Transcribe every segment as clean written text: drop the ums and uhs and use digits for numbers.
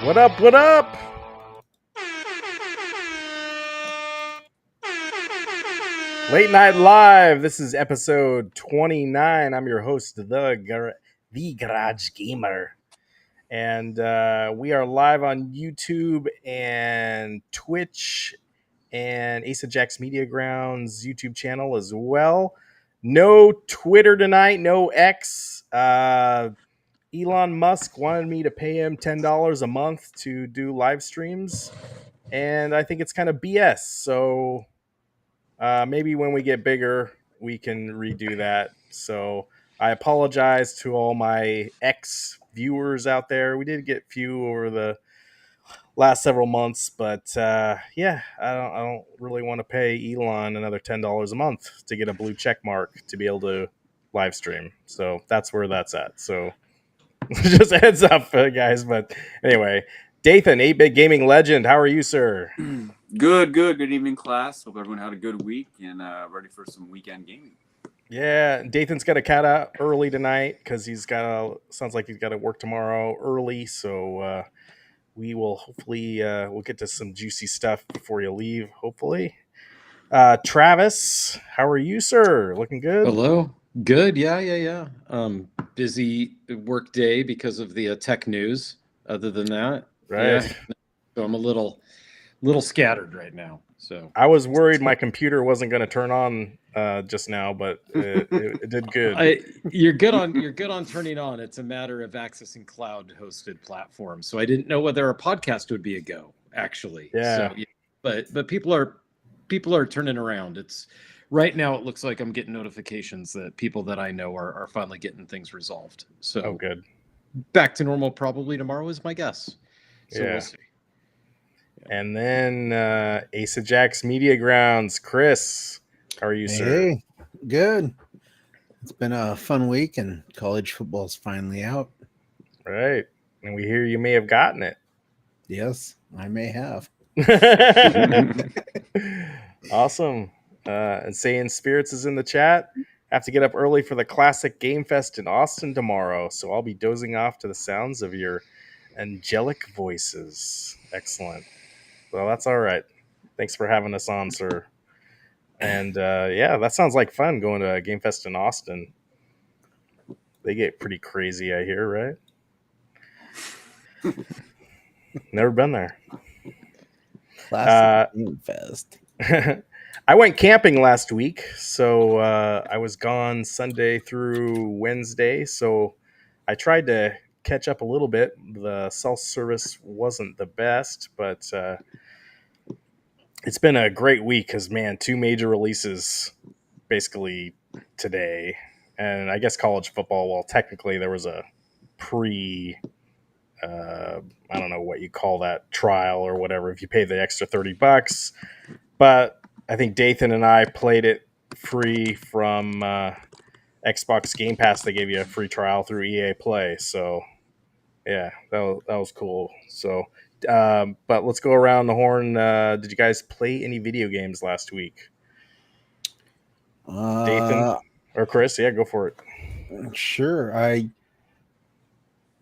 What up? What up? Late Night Live. This is episode 29. I'm your host, the Garage Gamer. And we are live on YouTube and Twitch and Asa Jack's Media Grounds YouTube channel as well. No Twitter tonight, no X. Elon Musk wanted me to pay him $10 a month to do live streams, and I think it's kind of BS. So maybe when we get bigger, we can redo that. So I apologize to all my ex viewers out there. We did get few over the last several months, but yeah, I don't really want to pay Elon another $10 a month to get a blue check mark to be able to live stream. So that's where that's at. So just a heads up, guys. But anyway, Dathan, 8-Bit Gaming Legend, how are you, sir? Good. Good evening, class. Hope everyone had a good week and ready for some weekend gaming. Yeah, Dathan's got a cat out early tonight because sounds like he's got to work tomorrow early. So we will hopefully we'll get to some juicy stuff before you leave. Hopefully, Travis, how are you, sir? Looking good. Hello. Good. Yeah. Busy work day because of the tech news. Other than that, Right. Yeah. So I'm a little scattered right now. So I was worried my computer wasn't going to turn on just now, but it did good. You're good on turning on. It's a matter of accessing cloud-hosted platforms. So I didn't know whether a podcast would be a go. Actually, Yeah. So, but people are turning around. It's right now. It looks like I'm getting notifications that people that I know are finally getting things resolved. So good. Back to normal probably tomorrow is my guess. So Yeah. We'll see. And then Asa Jack's Media Grounds, Chris, how are you, sir? Hey, good. It's been a fun week, and college football's finally out. Right. And we hear you may have gotten it. Yes, I may have. Awesome. And Saying Spirits is in the chat. Have to get up early for the Classic Game Fest in Austin tomorrow, so I'll be dozing off to the sounds of your angelic voices. Excellent. Well, that's all right. Thanks for having us on, sir. And yeah, that sounds like fun going to a Game Fest in Austin. They get pretty crazy, I hear, right? Never been there. Classic Game Fest. I went camping last week, so I was gone Sunday through Wednesday. So I tried to catch up a little bit. The cell service wasn't the best, but it's been a great week because, man, 2 major releases basically today. And I guess college football, well, technically there was a I don't know what you call that, trial or whatever, if you pay the extra $30. But I think Dathan and I played it free from Xbox Game Pass. They gave you a free trial through EA Play. So, yeah, that was cool. So, but let's go around the horn. Did you guys play any video games last week? Dathan or Chris? Yeah, go for it. Sure. I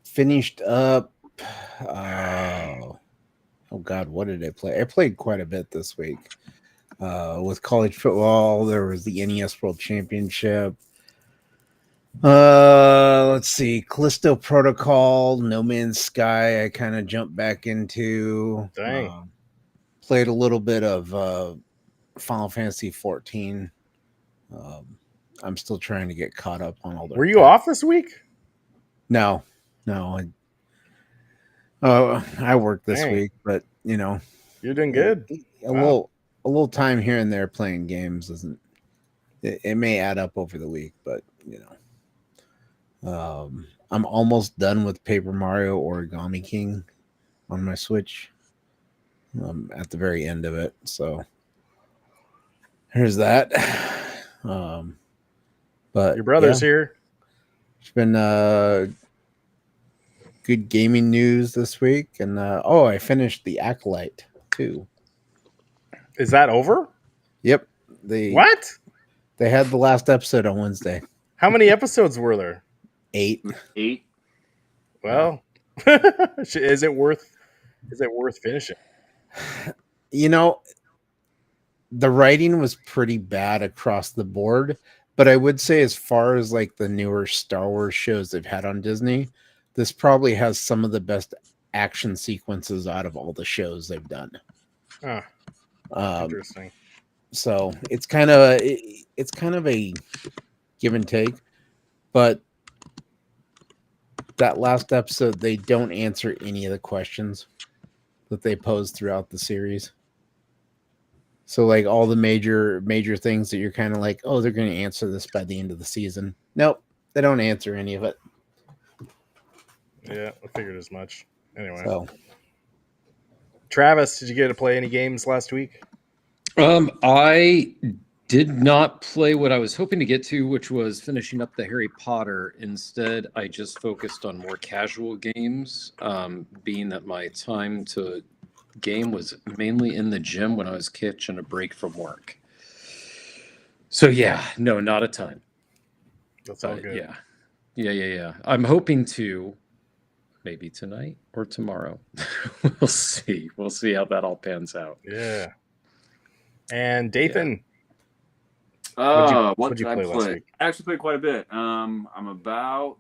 finished up. Oh God, what did I play? I played quite a bit this week. With college football, there was the NES World Championship. Let's see, Callisto Protocol, No Man's Sky. I kind of jumped back into. Dang. Played a little bit of Final Fantasy 14. I'm still trying to get caught up on all the. Were you off this week? No. I worked this week, but you're doing good. A little time here and there playing games isn't. It may add up over the week, but I'm almost done with Paper Mario Origami King on my Switch. I'm at the very end of it, so there's that. But your brother's here. It's been good gaming news this week, and I finished The Acolyte too. Is that over? Yep. What? They had the last episode on Wednesday. How many episodes were there? 8. Well, is it worth is it worth finishing? You know, the writing was pretty bad across the board, but I would say as far as like the newer Star Wars shows they've had on Disney, this probably has some of the best action sequences out of all the shows they've done. Huh, Um, interesting. so it's kind of a give and take, but that last episode they don't answer any of the questions that they pose throughout the series. So like all the major things that you're kind of like, oh, they're going to answer this by the end of the season. Nope, they don't answer any of it. Yeah, I figured as much. Anyway, So Travis, did you get to play any games last week? I did not play what I was hoping to get to, which was finishing up the Harry Potter. Instead, I just focused on more casual games, being that my time to game was mainly in the gym when I was catching a break from work. So yeah, no, not a ton. That's all But good. yeah. I'm hoping to maybe tonight or tomorrow. We'll see. We'll see how that all pans out. Yeah. And Dathan, What what'd did you I play last play? week? I actually played quite a bit. I'm about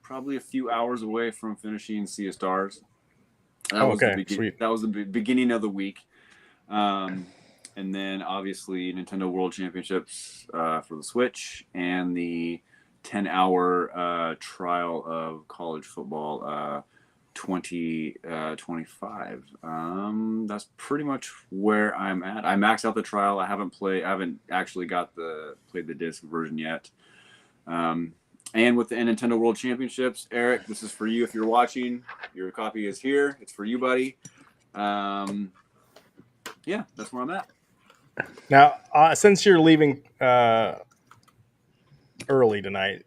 probably a few hours away from finishing Sea of Stars. Sweet. That was the beginning of the week. And then obviously Nintendo World Championships for the Switch and the 10-hour trial of college football 2025. That's pretty much where I'm at. I maxed out the trial. I haven't actually played the disc version yet. And with the Nintendo World Championships, Eric, this is for you if you're watching. Your copy is here. It's for you, buddy. Yeah, that's where I'm at. Now, since you're leaving early tonight,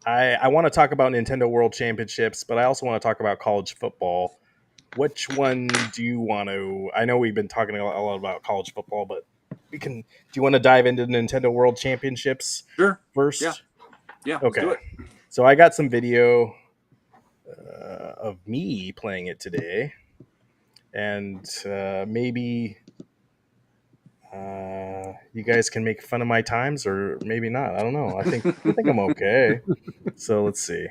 I want to talk about Nintendo World Championships, but I also want to talk about college football. Which one do you want to? I know we've been talking a lot about college football, but we can. Do you want to dive into Nintendo World Championships Sure. first? Yeah. Okay. Let's do it. So I got some video of me playing it today, and maybe you guys can make fun of my times, or maybe not. I don't know. I think I'm okay. So let's see.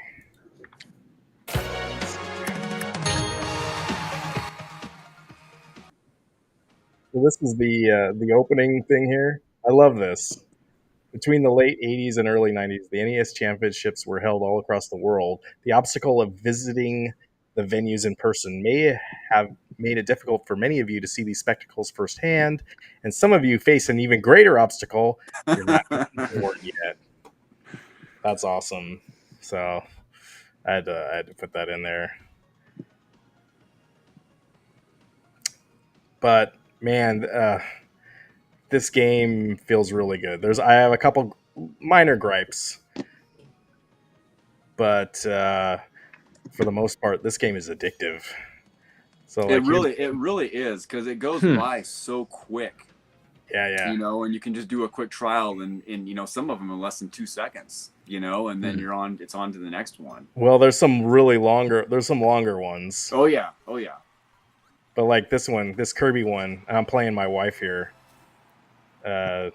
So this is the opening thing here. I love this. Between the late 80s and early 90s, the NES championships were held all across the world. The obstacle of visiting the venues in person may have made it difficult for many of you to see these spectacles firsthand, and some of you face an even greater obstacle. You're not born yet. That's awesome. So I had to put that in there. But man, this game feels really good. I have a couple minor gripes, but for the most part, this game is addictive. So it really is, because it goes by so quick. Yeah. You know, and you can just do a quick trial in some of them in less than 2 seconds. And then it's on to the next one. Well, there's some longer ones. Oh yeah. But like this one, this Kirby one, and I'm playing my wife here. That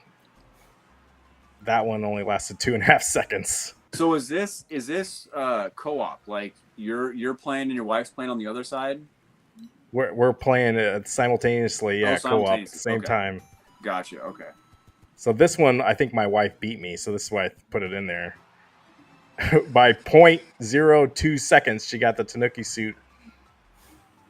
one only lasted 2.5 seconds. So is this co-op? Like you're playing and your wife's playing on the other side? We're playing it simultaneously, co-op at the same time. Gotcha. Okay. So this one, I think my wife beat me, so this is why I put it in there. By 0.02 seconds, she got the Tanuki suit,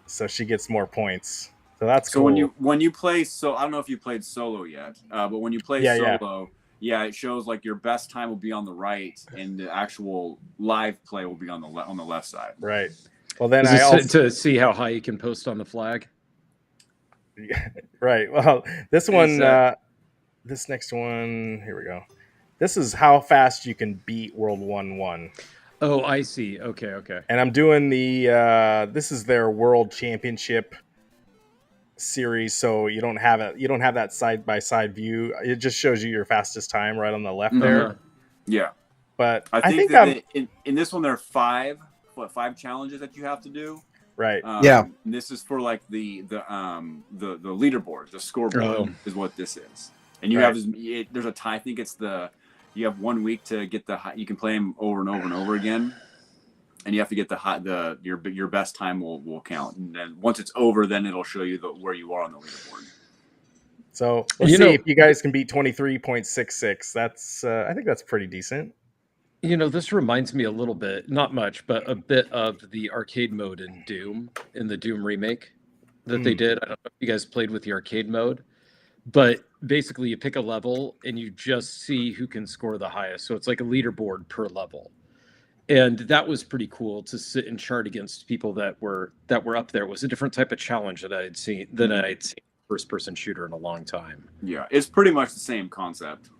so she gets more points. So that's cool. When you play, I don't know if you played solo yet, but when you play solo, it shows like your best time will be on the right, and the actual live play will be on the left side. Right. Well, then to see how high you can post on the flag. Right. Well, this one, this next one, here we go. This is how fast you can beat World 1-1. Oh, I see. Okay. And I'm doing this is their World Championship series, so you don't have that side-by-side view. It just shows you your fastest time right on the left there. Yeah. But I think that in this one there are five challenges that you have to do. Right. Yeah. And this is for like the leaderboard, the scoreboard is what this is. And you Right. have there's a tie. I think it's you have 1 week to get you can play them over and over and over again, and you have to get your best time will count. And then once it's over, then it'll show you where you are on the leaderboard. So let's see if you guys can beat 23.66. That's I think that's pretty decent. This reminds me a little bit, not much, but a bit of the arcade mode in Doom, in the Doom remake that they did. I don't know if you guys played with the arcade mode, but basically you pick a level and you just see who can score the highest. So it's like a leaderboard per level. And that was pretty cool to sit and chart against people that were up there. It was a different type of challenge that I'd seen first person shooter in a long time. Yeah, it's pretty much the same concept.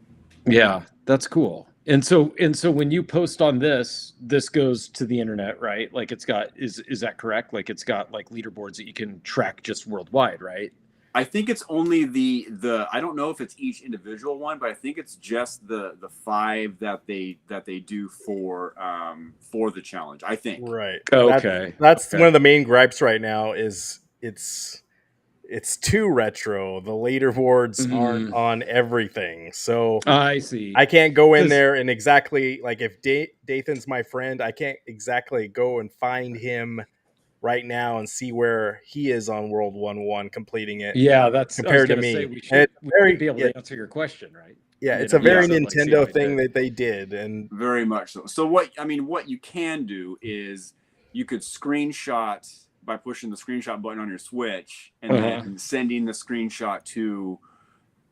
Yeah, that's cool. And so when you post on this goes to the internet, right? Like it's got is that correct? Like it's got like leaderboards that you can track just worldwide, right? I think it's only the I don't know if it's each individual one, but I think it's just the 5 that they do for the challenge. I think. Right. Okay. That's one of the main gripes right now is it's too retro. The leaderboards aren't on everything. So I see. I can't go in there and exactly like if Dathan's my friend, I can't exactly go and find him right now and see where he is on World 1-1 completing it. Yeah, that's compared to me. Say we should be able to answer your question, right? Yeah, it's a very Nintendo thing that they did, and very much so. So what you can do is you could screenshot by pushing the screenshot button on your Switch and then sending the screenshot to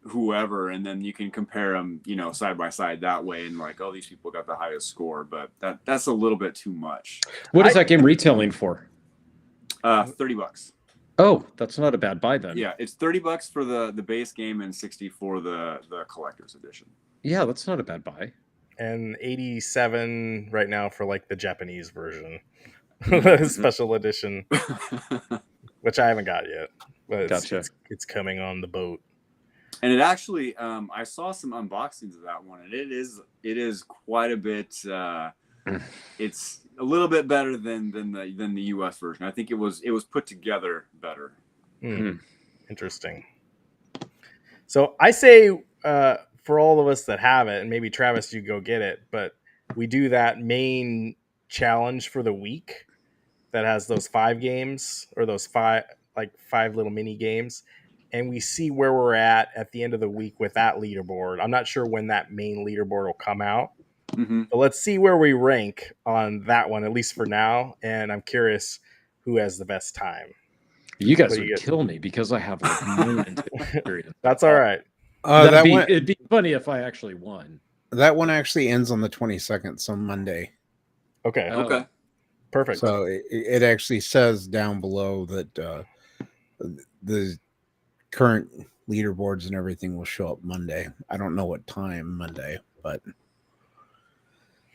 whoever, and then you can compare them, side by side that way, and like, oh, these people got the highest score, but that's a little bit too much. What is that game retailing for? $30. Oh, that's not a bad buy then. Yeah, it's $30 for the base game and $60 for the collector's edition. Yeah, that's not a bad buy. And $87 right now for like the Japanese version. Special edition, which I haven't got yet, but it's coming on the boat. And it actually, I saw some unboxings of that one, and it is quite a bit. It's a little bit better than the US version. I think it was put together better. Interesting. So I say for all of us that have it, and maybe Travis, you go get it, but we do that main challenge for the week that has those 5 games or those 5 little mini games, and we see where we're at the end of the week with that leaderboard. I'm not sure when that main leaderboard will come out, but let's see where we rank on that one, at least for now. And I'm curious who has the best time. You guys would kill me because I have like no Nintendo experience. That's all right. It'd be funny if I actually won. That one actually ends on the 22nd, so Monday. Okay. Okay. Perfect. So it actually says down below that the current leaderboards and everything will show up Monday. I don't know what time Monday, but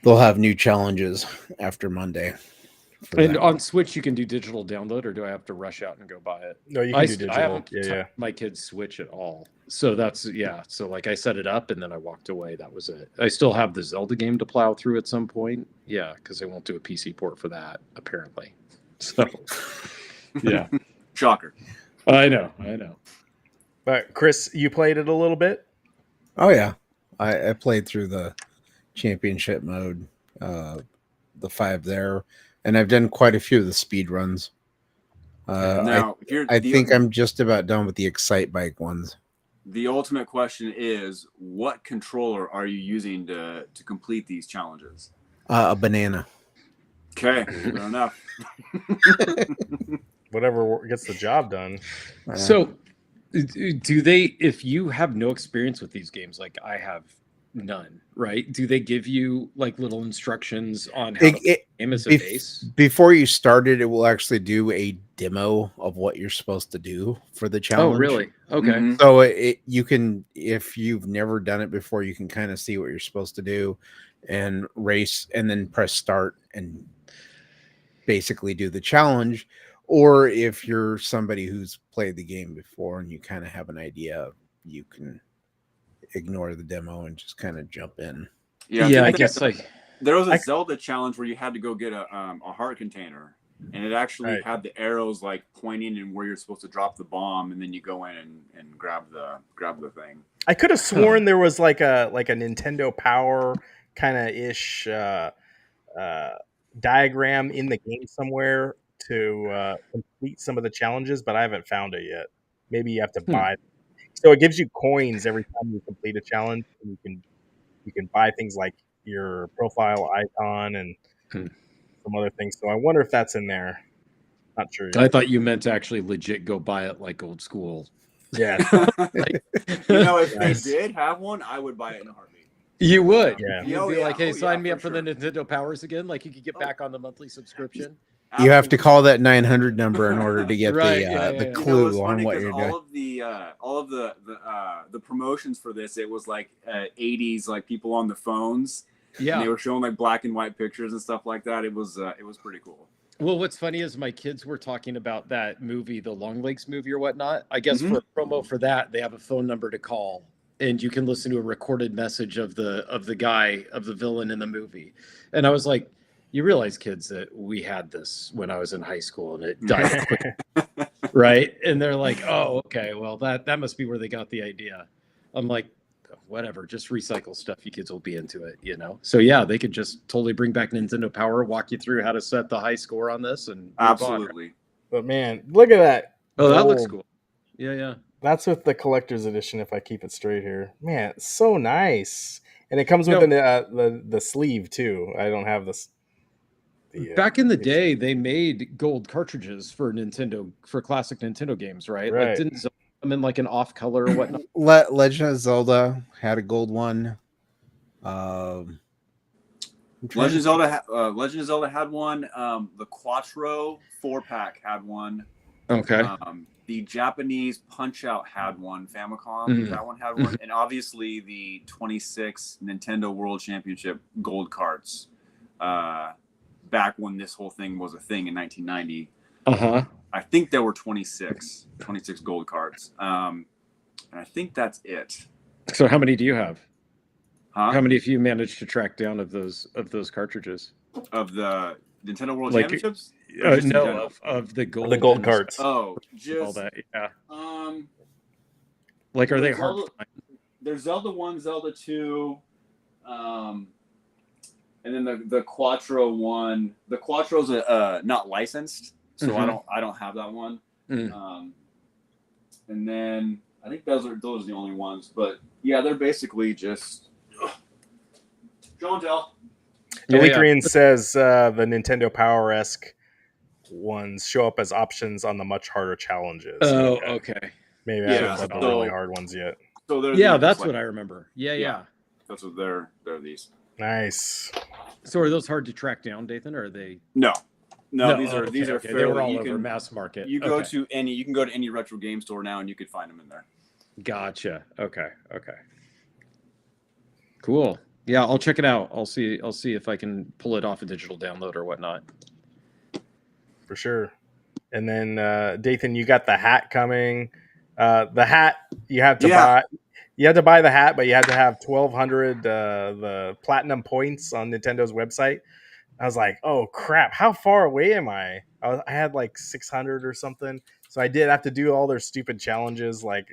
they'll have new challenges after Monday. And on Switch, you can do digital download, or do I have to rush out and go buy it? No, you can do digital. I haven't touched my kid's Switch at all. So so like I set it up and then I walked away. That was it. I still have the Zelda game to plow through at some point. Yeah, because they won't do a PC port for that, apparently. So, yeah. Shocker. I know. But Chris, you played it a little bit? Oh, yeah. I played through the championship mode, the 5 there, and I've done quite a few of the speed runs. Now, I think I'm just about done with the Excite Bike ones. The ultimate question is, what controller are you using to complete these challenges? A banana. Okay, fair enough. Whatever gets the job done. So, do they, if you have no experience with these games, like I have none, right? Do they give you like little instructions on how to play the game as a base? Before you started, it will actually do a demo of what you're supposed to do for the challenge. Oh, really? Okay. So you can, if you've never done it before, you can kind of see what you're supposed to do and race and then press start and basically do the challenge. Or if you're somebody who's played the game before and you kind of have an idea, you can ignore the demo and just kind of jump in. Yeah, I guess there was a Zelda challenge where you had to go get a heart container, and it actually Right. had the arrows like pointing in where you're supposed to drop the bomb, and then you go in and grab the thing. I could have sworn there was like a Nintendo Power kind of ish uh, diagram in the game somewhere to complete some of the challenges, but I haven't found it yet. Maybe you have to buy. So it gives you coins every time you complete a challenge, and you can buy things like your profile icon and Hmm. some other things. So I wonder if that's in there. Not sure I yet. thought you meant to actually legit go buy it like old school. Yeah, Like, If Nice. they did have one, I would buy it in a heartbeat. you would. Yeah. You'd Oh, be yeah. like, hey, Oh, sign yeah, me for up for sure. the Nintendo Powers again. Like you could get back on the monthly subscription. You have to Absolutely. call that 900 number in order to get Right, the yeah, the yeah. clue It's on funny what because you're doing. all of the promotions for this, it was like 80s, like people on the phones, and Yeah. they were showing like black and white pictures and stuff like that. It was pretty cool. Well, what's funny is my kids were talking about that movie, the Long Legs movie or whatnot. I guess for a promo for that, they have a phone number to call, and you can listen to a recorded message of the guy, of the villain in the movie. And I was like, you realize, kids, that we had this when I was in high school, and it died quick, right? And they're like, oh, okay, well that must be where they got the idea. I'm like, whatever, just recycle stuff. You kids will be into it, you know. So yeah, they could just totally bring back Nintendo Power, walk you through how to set the high score on this, and move on. Absolutely. But man, look at that. Oh, that looks gold. cool. Yeah, yeah. That's with the collector's edition. If I keep it straight here, man, it's so nice. And it comes with No. the sleeve too. I don't have this. Back in the day, they made gold cartridges for Nintendo, for classic Nintendo games, right? Like, Right. didn't Zelda come in like an off color or whatnot? Legend of Zelda had a gold one. Legend of Zelda had one. The Quattro 4-pack had one. Okay. The Japanese Punch Out had one. Famicom, that one had one. And obviously the 26 Nintendo World Championship gold carts. Back when this whole thing was a thing in 1990. I think there were 26 gold cards. And I think that's it. So how many do you have? Huh? How many have you managed to track down of those cartridges? Of the Nintendo World Like, Championships? No, of the gold. The gold carts. Oh, all that. Yeah. Like, are they hard to find? There's Zelda 1, Zelda 2, and then the Quattro one. The Quattro's not licensed, so I don't have that one. And then I think those are the only ones. But yeah, they're basically just show and tell. Elite Green says the Nintendo Power-esque ones show up as options on the much harder challenges. Oh, okay. Maybe I haven't played the really hard ones yet. So that's what I remember. Yeah. That's what they're these. Nice. So are those hard to track down, Dathan, or are they? No, these are fairly. They were all over mass market. You can go to any retro game store now and you could find them in there. Gotcha. Okay. Cool. Yeah, I'll check it out. I'll see if I can pull it off a digital download or whatnot. For sure. And then Dathan, you got the hat coming. The hat you have to buy. You had to buy the hat, but you had to have 1,200 the platinum points on Nintendo's website. I was like, oh crap, how far away am I? I had like 600 or something. So I did have to do all their stupid challenges. Like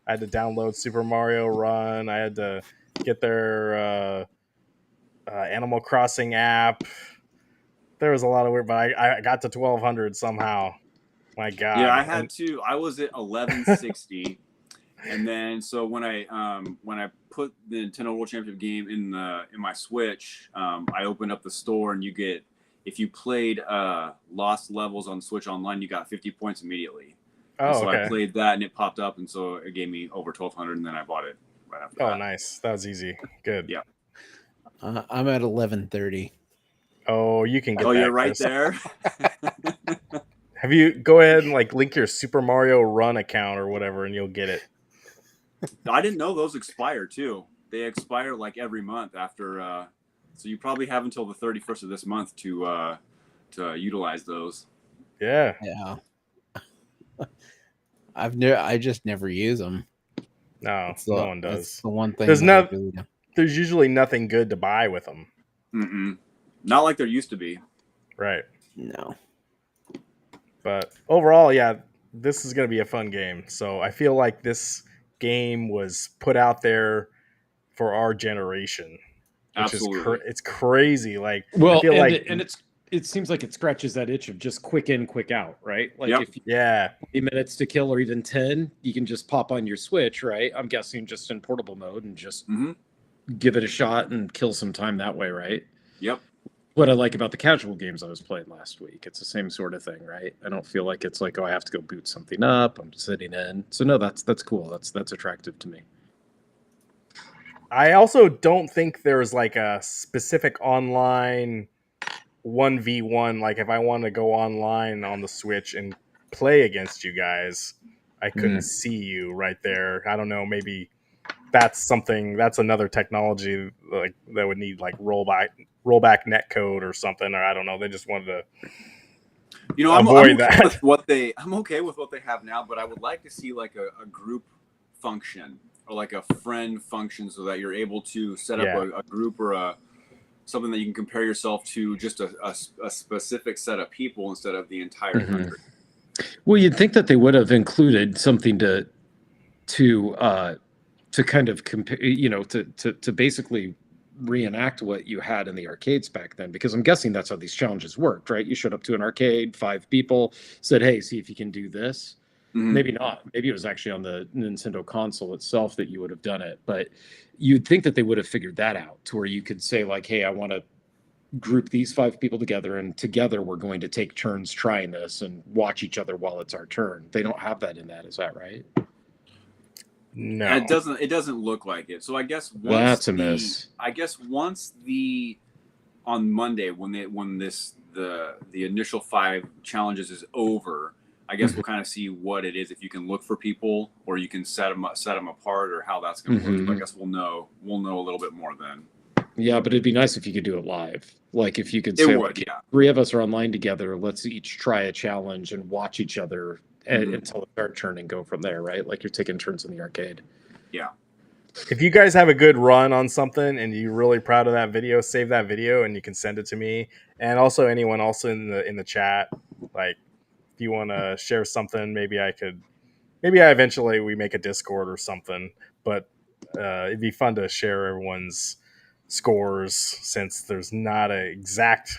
I had to download Super Mario Run. I had to get their Animal Crossing app. There was a lot of weird, but I got to 1,200 somehow. My God. Yeah, I had to. I was at 1160. And then, so when I put the Nintendo World Championship game in my Switch, I opened up the store, and if you played Lost Levels on Switch Online, you got 50 points immediately. So I played that, and it popped up, and so it gave me over 1,200, and then I bought it right after that. Oh, nice! That was easy. Good. Yeah. I'm at 1130. Oh, you can get. Oh, you're right there. Have you go ahead and link your Super Mario Run account or whatever, and you'll get it. I didn't know those expire too. They expire every month after. So you probably have until the 31st of this month to utilize those. Yeah. I just never use them. No, no one does. That's the one thing. There's usually nothing good to buy with them. Not like there used to be. Right. No. But overall, yeah, this is going to be a fun game. So I feel like this game was put out there for our generation, which Absolutely. it's crazy. Like I Well, feel like it seems like it scratches that itch of just quick in, quick out, right? Like Yep. if you yeah, 20 minutes to kill or even 10, you can just pop on your Switch, right? I'm guessing just in portable mode and just hmm give it a shot and kill some time that way, right? Yep. What I like about the casual games I was playing last week, it's the same sort of thing, right? I don't feel like it's like, oh, I have to go boot something up. I'm sitting in. So no, that's cool. That's attractive to me. I also don't think there's like a specific online 1v1. Like if I want to go online on the Switch and play against you guys, I couldn't see you right there. I don't know, maybe that's another technology like that would need like rollback netcode or something, or I don't know. They just wanted to I'm avoid okay that. with I'm okay with what they have now, but I would like to see like a group function or like a friend function so that you're able to set up a group or something that you can compare yourself to just a specific set of people instead of the entire country. Well, you'd think that they would have included something to kind of compare, to basically reenact what you had in the arcades back then, because I'm guessing that's how these challenges worked, right? You showed up to an arcade, 5 people, said, hey, see if you can do this. Mhm. Maybe not. Maybe it was actually on the Nintendo console itself that you would have done it. But you'd think that they would have figured that out to where you could say, like, hey, I want to group these 5 people together, and together we're going to take turns trying this and watch each other while it's our turn. They don't have that in that. Is that right? No, It doesn't look like it. So I guess That's a miss. once on Monday when the initial 5 challenges is over, I guess we'll kind of see what it is, if you can look for people or you can set them apart, or how that's going to work. So I guess we'll know a little bit more then. Yeah, but it'd be nice if you could do it live. Like if you could It say, would, like, yeah. 3 of us are online together. Let's each try a challenge and watch each other until it's our turn and go from there, right? Like you're taking turns in the arcade. Yeah. if you guys have a good run on something and you're really proud of that video, save that video and you can send it to me, and also anyone else in the chat. Like if you want to share something, maybe I eventually we make a Discord or something. But it'd be fun to share everyone's scores, since there's not an exact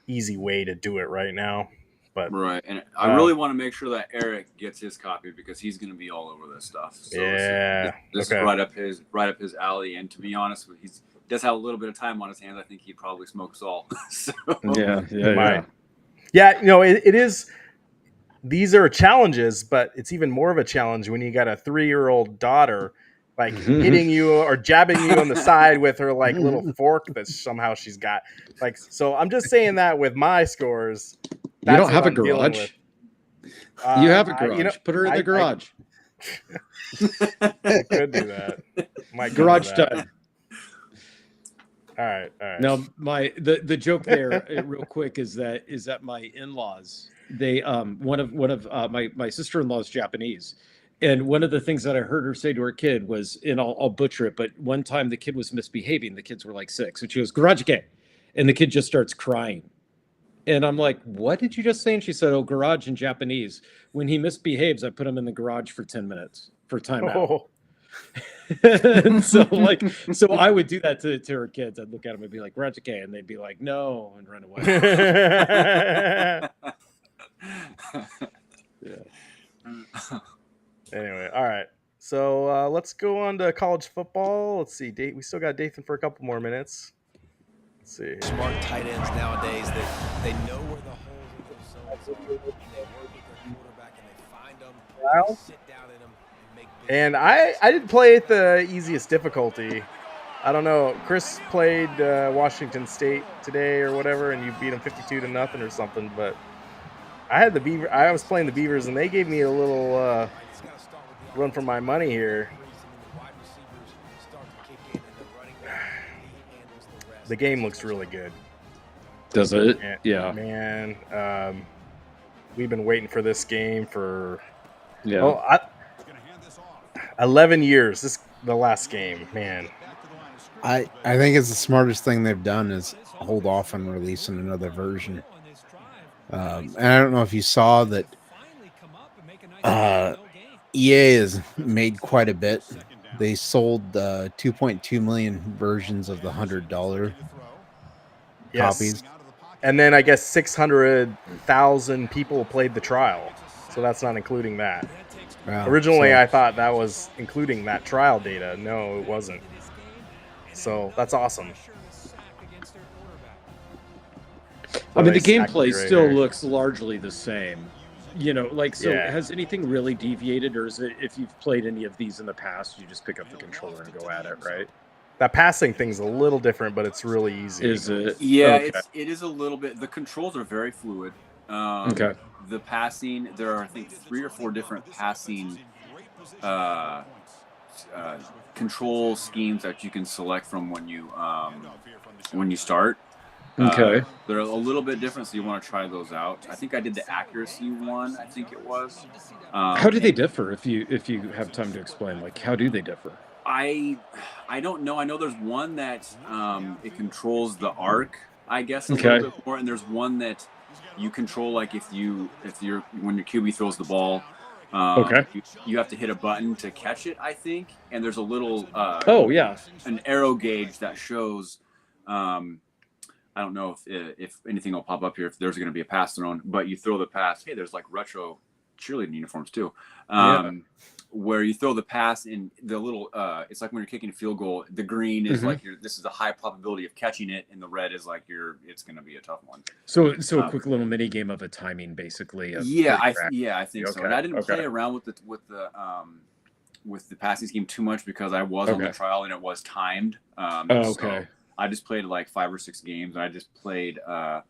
easy way to do it right now. But Right, and I really want to make sure that Eric gets his copy because he's going to be all over this stuff. So yeah, this is right up his alley. And to be honest, he does have a little bit of time on his hands. I think he'd probably smoke us all. So yeah. It is. These are challenges, but it's even more of a challenge when you got a 3-year-old daughter like hitting you or jabbing you on the side with her like little fork that somehow she's got. Like, so I'm just saying that with my scores. You don't have a garage. You have a garage. Put her in the garage. I could do that. My garage time. All right. Now, the joke there, real quick, is that my in-laws, they one of my sister-in-law is Japanese, and one of the things that I heard her say to her kid was, and I'll butcher it, but one time the kid was misbehaving. The kids were like 6, and she goes, "Garage-ke," and the kid just starts crying. And I'm like, what did you just say? And she said, oh, garage in Japanese. When he misbehaves, I put him in the garage for 10 minutes for timeout. And so I would do that to her kids. I'd look at them and be like, garage, okay. And they'd be like, no, and run away. Yeah. Anyway, all right. So let's go on to college football. Let's see. We still got Dathan for a couple more minutes. Let's see. Smart tight ends nowadays, they know where the holes in those zones are, and they work with their quarterback and they find them, sit down in them, and make big. And I didn't play at the easiest difficulty. I don't know. Chris played Washington State today or whatever, and you beat them 52-0 or something. But I had I was playing the Beavers, and they gave me a little run for my money here. The game looks really good. Does it? Yeah. Man, we've been waiting for this game for 11 years. The last game, man. I think it's the smartest thing they've done is hold off on releasing another version. And I don't know if you saw that EA has made quite a bit. They sold 2.2 million versions of the $100 Yes. copies. And then I guess 600,000 people played the trial. So that's not including that. Wow. Originally, So- I thought that was including that trial data. No, it wasn't. So that's awesome. I mean, the Nice accurate gameplay right still here. looks largely the same. You know, like, so Yeah. has anything really deviated, or is it, if you've played any of these in the past, you just pick up the controller and go at it, right? That passing thing's a little different, but it's really easy. Is it? Yeah, Okay. it is a little bit. The controls are very fluid. Okay. The passing, there are I think 3 or 4 different passing uh, control schemes that you can select from when you start. Okay. They're a little bit different, so you want to try those out. I think I did the accuracy one. I think it was. How do they differ? If you have time to explain, like, how do they differ? I don't know. I know there's one that it controls the arc, I guess, a Okay. little bit more, and there's one that you control, like if you're when your QB throws the ball, Okay. you have to hit a button to catch it, I think, and there's a little Oh yeah. an arrow gauge that shows. I don't know if anything will pop up here if there's going to be a pass thrown, but you throw the pass. Hey, there's like retro cheerleading uniforms too. Yeah. Where you throw the pass in the little, it's like when you're kicking a field goal. The green is like this is a high probability of catching it, and the red is like it's going to be a tough one. So a quick little mini game of a timing, basically. I think so. Okay, And I didn't okay. play around with the passing scheme too much because I was on the Okay. trial and it was timed. Okay. So I just played like 5 or 6 games. And I just played a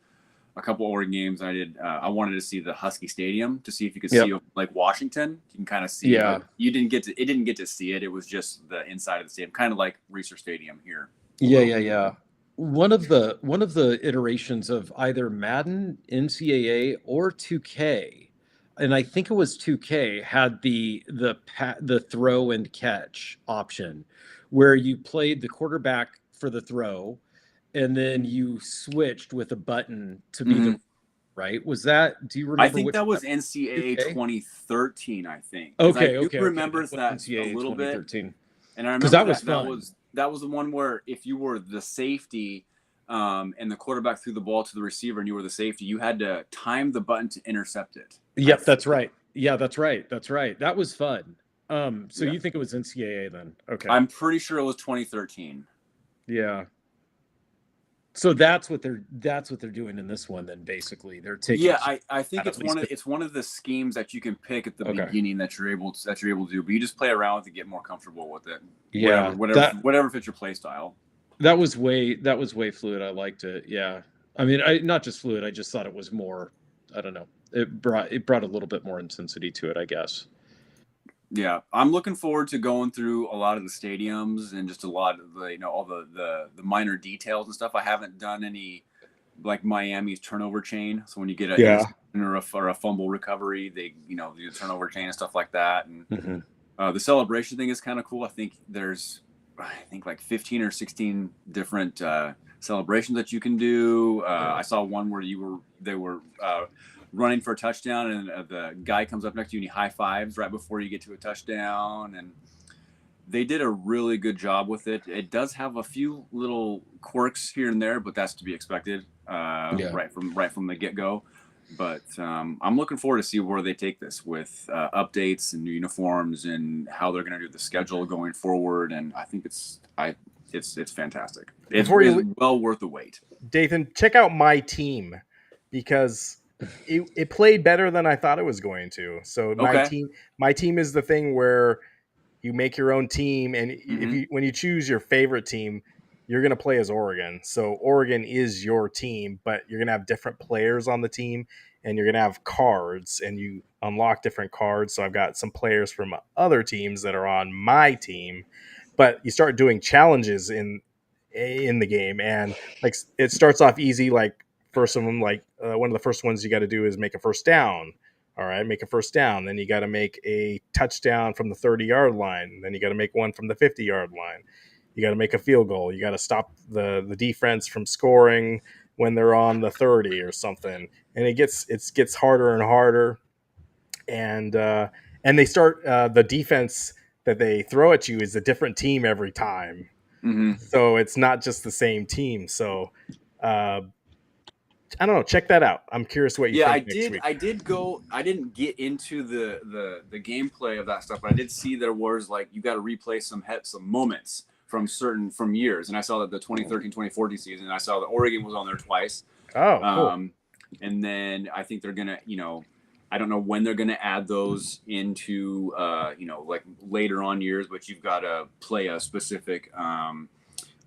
couple Oregon games. I did. I wanted to see the Husky Stadium to see if you could Yep. see like Washington. You can kind of see. Yeah. But you didn't get to. It didn't get to see it. It was just the inside of the stadium, kind of like Reser Stadium here. Yeah. One of the iterations of either Madden, NCAA, or 2K, and I think it was 2K, had the throw and catch option, where you played the quarterback for the throw, and then you switched with a button to be the right. Was that? Do you remember? I think which that was one? NCAA 2K? 2013. I think. 'Cause Okay. I do Okay. remember It was that NCAA a little bit. 2013. And I 'Cause remember that was fun. that was the one where if you were the safety, and the quarterback threw the ball to the receiver and you were the safety, you had to time the button to intercept it. Yep, that's right. Yeah, that's right. That was fun. So Yeah. you think it was NCAA then? Okay. I'm pretty sure it was 2013. Yeah. So that's what they're doing in this one then, basically. They're taking Yeah, I think at least it's one of the schemes that you can pick at the Okay. beginning that you're able to do, but you just play around with it, get more comfortable with it. Yeah, Whatever fits your play style. that was way fluid. I liked it. Yeah. I mean, not just fluid, I just thought it was more, I don't know. It brought a little bit more intensity to it, I guess. Yeah, I'm looking forward to going through a lot of the stadiums and just a lot of the all the minor details and stuff. I haven't done any like Miami's turnover chain. So when you get a or a fumble recovery, they do the turnover chain and stuff like that. And the celebration thing is kind of cool. I think there's like 15 or 16 different celebrations that you can do. I saw one where they were running for a touchdown, and the guy comes up next to you and he high fives right before you get to a touchdown. And they did a really good job with it. It does have a few little quirks here and there, but that's to be expected right from the get-go. But I'm looking forward to see where they take this with updates and new uniforms and how they're going to do the schedule going forward. And I think it's fantastic. It's well worth the wait. Dathan, check out my team because it played better than I thought it was going to. So my team is the thing where you make your own team, and when you choose your favorite team, you're going to play as Oregon. So Oregon is your team, but you're going to have different players on the team, and you're going to have cards, and you unlock different cards. So I've got some players from other teams that are on my team, but you start doing challenges in the game, and like it starts off easy. Like first of them, like one of the first ones you got to do is make a first down. All right, make a first down. Then you got to make a touchdown from the 30-yard line. Then you got to make one from the 50-yard line. You got to make a field goal. You got to stop the defense from scoring. when they're on the 30 or something, and it gets harder and harder, and they start the defense that they throw at you is a different team every time, so it's not just the same team. So I don't know. Check that out. I'm curious what you think next week. I did go. I didn't get into the gameplay of that stuff, but I did see there was like you got to replay some moments from years, and I saw that the 2013-2014 season. And I saw that Oregon was on there twice. Oh, cool. And then I think they're gonna, I don't know when they're gonna add those into, like later on years, but you've got to play a specific.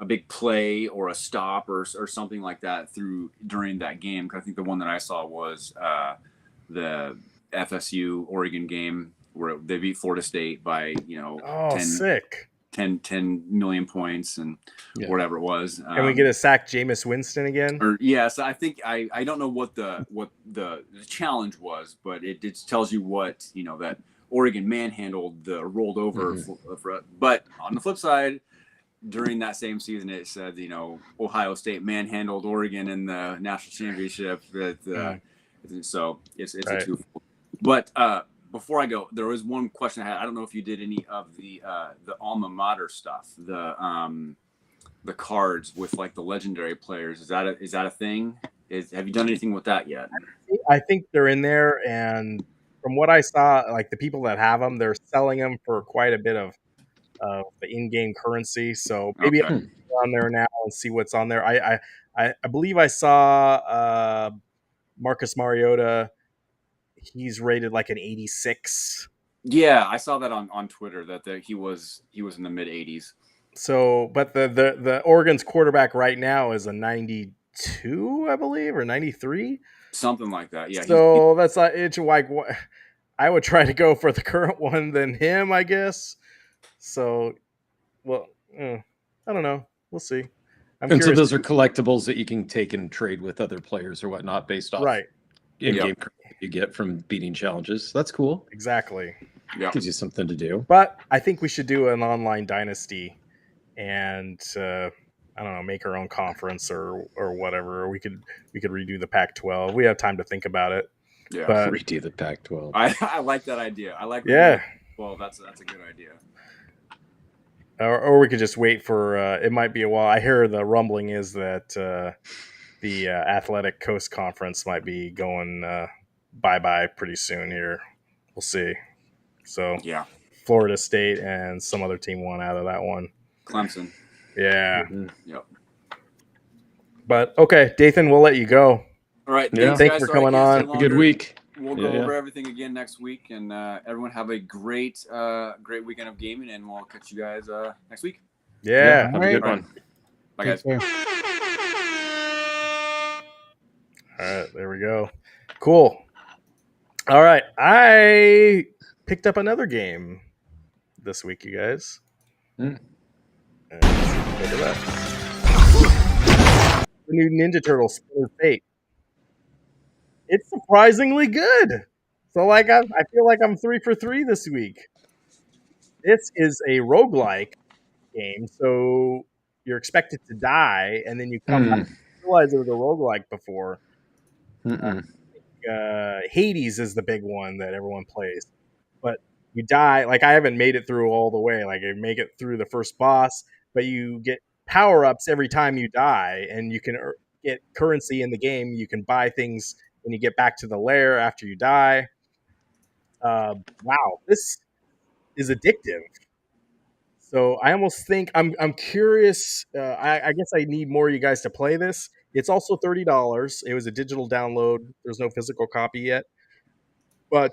A big play or a stop or something like that during that game. Cause I think the one that I saw was the FSU Oregon game where they beat Florida State by 10 million points and whatever it was. Can we get a sack Jameis Winston again? So I think I don't know what the challenge was, but it tells you what that Oregon manhandled the rolled over. But on the flip side, during that same season, it said, Ohio State manhandled Oregon in the national championship. So it's right. A twofold. But before I go, there was one question I had. I don't know if you did any of the alma mater stuff, the cards with like the legendary players. Is that a thing? Have you done anything with that yet? I think they're in there, and from what I saw, like the people that have them, they're selling them for quite a bit of the in-game currency. So maybe I'll go on there now and see what's on there. I believe I saw Marcus Mariota. He's rated like an 86. Yeah, I saw that on Twitter that he was in the mid 80s. So, but the Oregon's quarterback right now is a 92, I believe, or 93, something like that. Yeah. So that's like it's like what I would try to go for the current one than him, I guess. So, well, I don't know. We'll see. And so those are collectibles that you can take and trade with other players or whatnot based off in-game you get from beating challenges. That's cool. Exactly. Yeah. Gives you something to do. But I think we should do an online dynasty and I don't know, make our own conference or whatever. Or we could redo the Pac-12. We have time to think about it. Yeah. But redo the Pac-12. I like that idea. I like Well, that's a good idea. Or we could just wait for it might be a while. I hear the rumbling is that the Athletic Coast Conference might be going bye-bye pretty soon here. We'll see. So yeah, Florida State and some other team won out of that one. Clemson. Yeah. Yep. But okay, Dathan, we'll let you go. All right. Thanks for coming on. Good week. We'll go over everything again next week, and everyone have a great weekend of gaming, and we'll catch you guys next week. Yeah. Have a good one. Bye, guys. All right, there we go. Cool. All right, I picked up another game this week, you guys. And look at that. The new Ninja Turtle Splinter Fate. It's surprisingly good. So like I feel like I'm 3 for 3 this week. This is a roguelike game, so you're expected to die, and then you come back and realize it was a roguelike before. Hades is the big one that everyone plays. But you die, like I haven't made it through all the way. Like I make it through the first boss, but you get power-ups every time you die, and you can get currency in the game. You can buy things when you get back to the lair after you die. Wow, this is addictive. So I almost think I'm curious. I guess I need more of you guys to play this. It's also $30. It was a digital download. There's no physical copy yet. But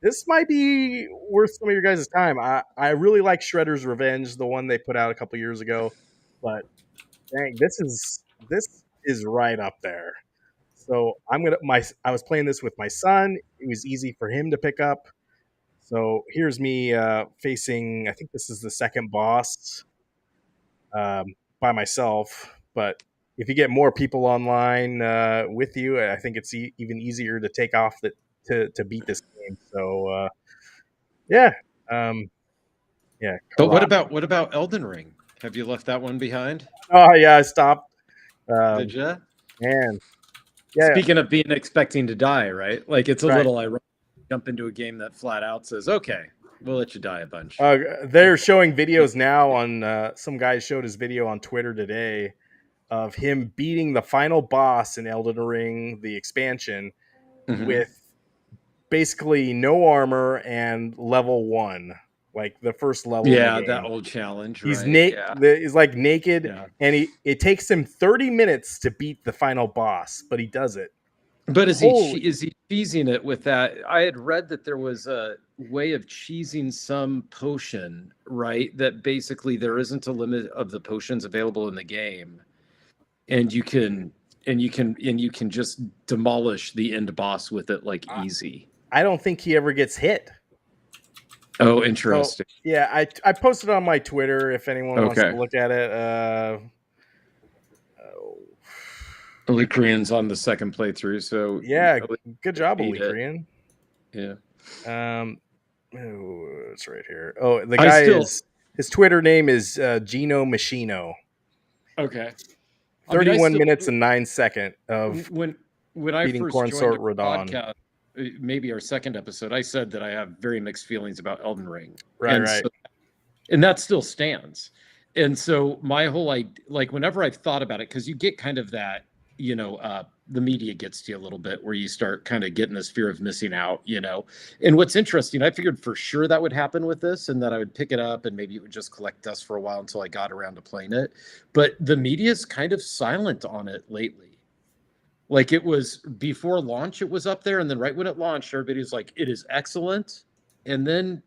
this might be worth some of your guys' time. I really like Shredder's Revenge, the one they put out a couple years ago. But dang, this is right up there. So I was playing this with my son. It was easy for him to pick up. So here's me facing, I think this is the second boss by myself. But if you get more people online with you, I think it's even easier to take off to beat this game. So yeah. But what about Elden Ring? Have you left that one behind? Oh yeah, I stopped. Did ya? Man, yeah, Speaking of being expecting to die, right? Like it's a Right. little ironic to jump into a game that flat out says, "Okay, we'll let you die a bunch." they're showing videos now on. Some guy showed his video on Twitter today of him beating the final boss in Elden Ring, the expansion, Mhm. with basically no armor and level 1, like the first level. Yeah, in the that game. old challenge. He's right? naked. Yeah. He's like naked, Yeah. and it takes him 30 minutes to beat the final boss, but he does it. But is Holy- he cheesing it with that? I had read that there was a way of cheesing some potion, right? That basically there isn't a limit of the potions available in the game, and you can just demolish the end boss with it like easy. I don't think he ever gets hit. Oh, So, interesting. yeah, I posted on my Twitter if anyone wants Okay. to look at it. Elite Korean's on the second playthrough, so Yeah, good job, beat Elite it. Korean. Yeah. It's right here. Oh, the I guy still- is his Twitter name is Gino Machino. Okay. 31 minutes and 9 seconds of when I beating first Corn joined Sort our Radon. podcast, maybe our second episode, I said that I have very mixed feelings about Elden Ring. Right, and right. And that still stands. And so my whole idea, like whenever I've thought about it, because you get kind of that, the media gets to you a little bit where you start kind of getting this fear of missing out, And what's interesting, I figured for sure that would happen with this and that I would pick it up and maybe it would just collect dust for a while until I got around to playing it. But the media is kind of silent on it lately. Like it was before launch, it was up there. And then right when it launched, everybody was like, it is excellent. And then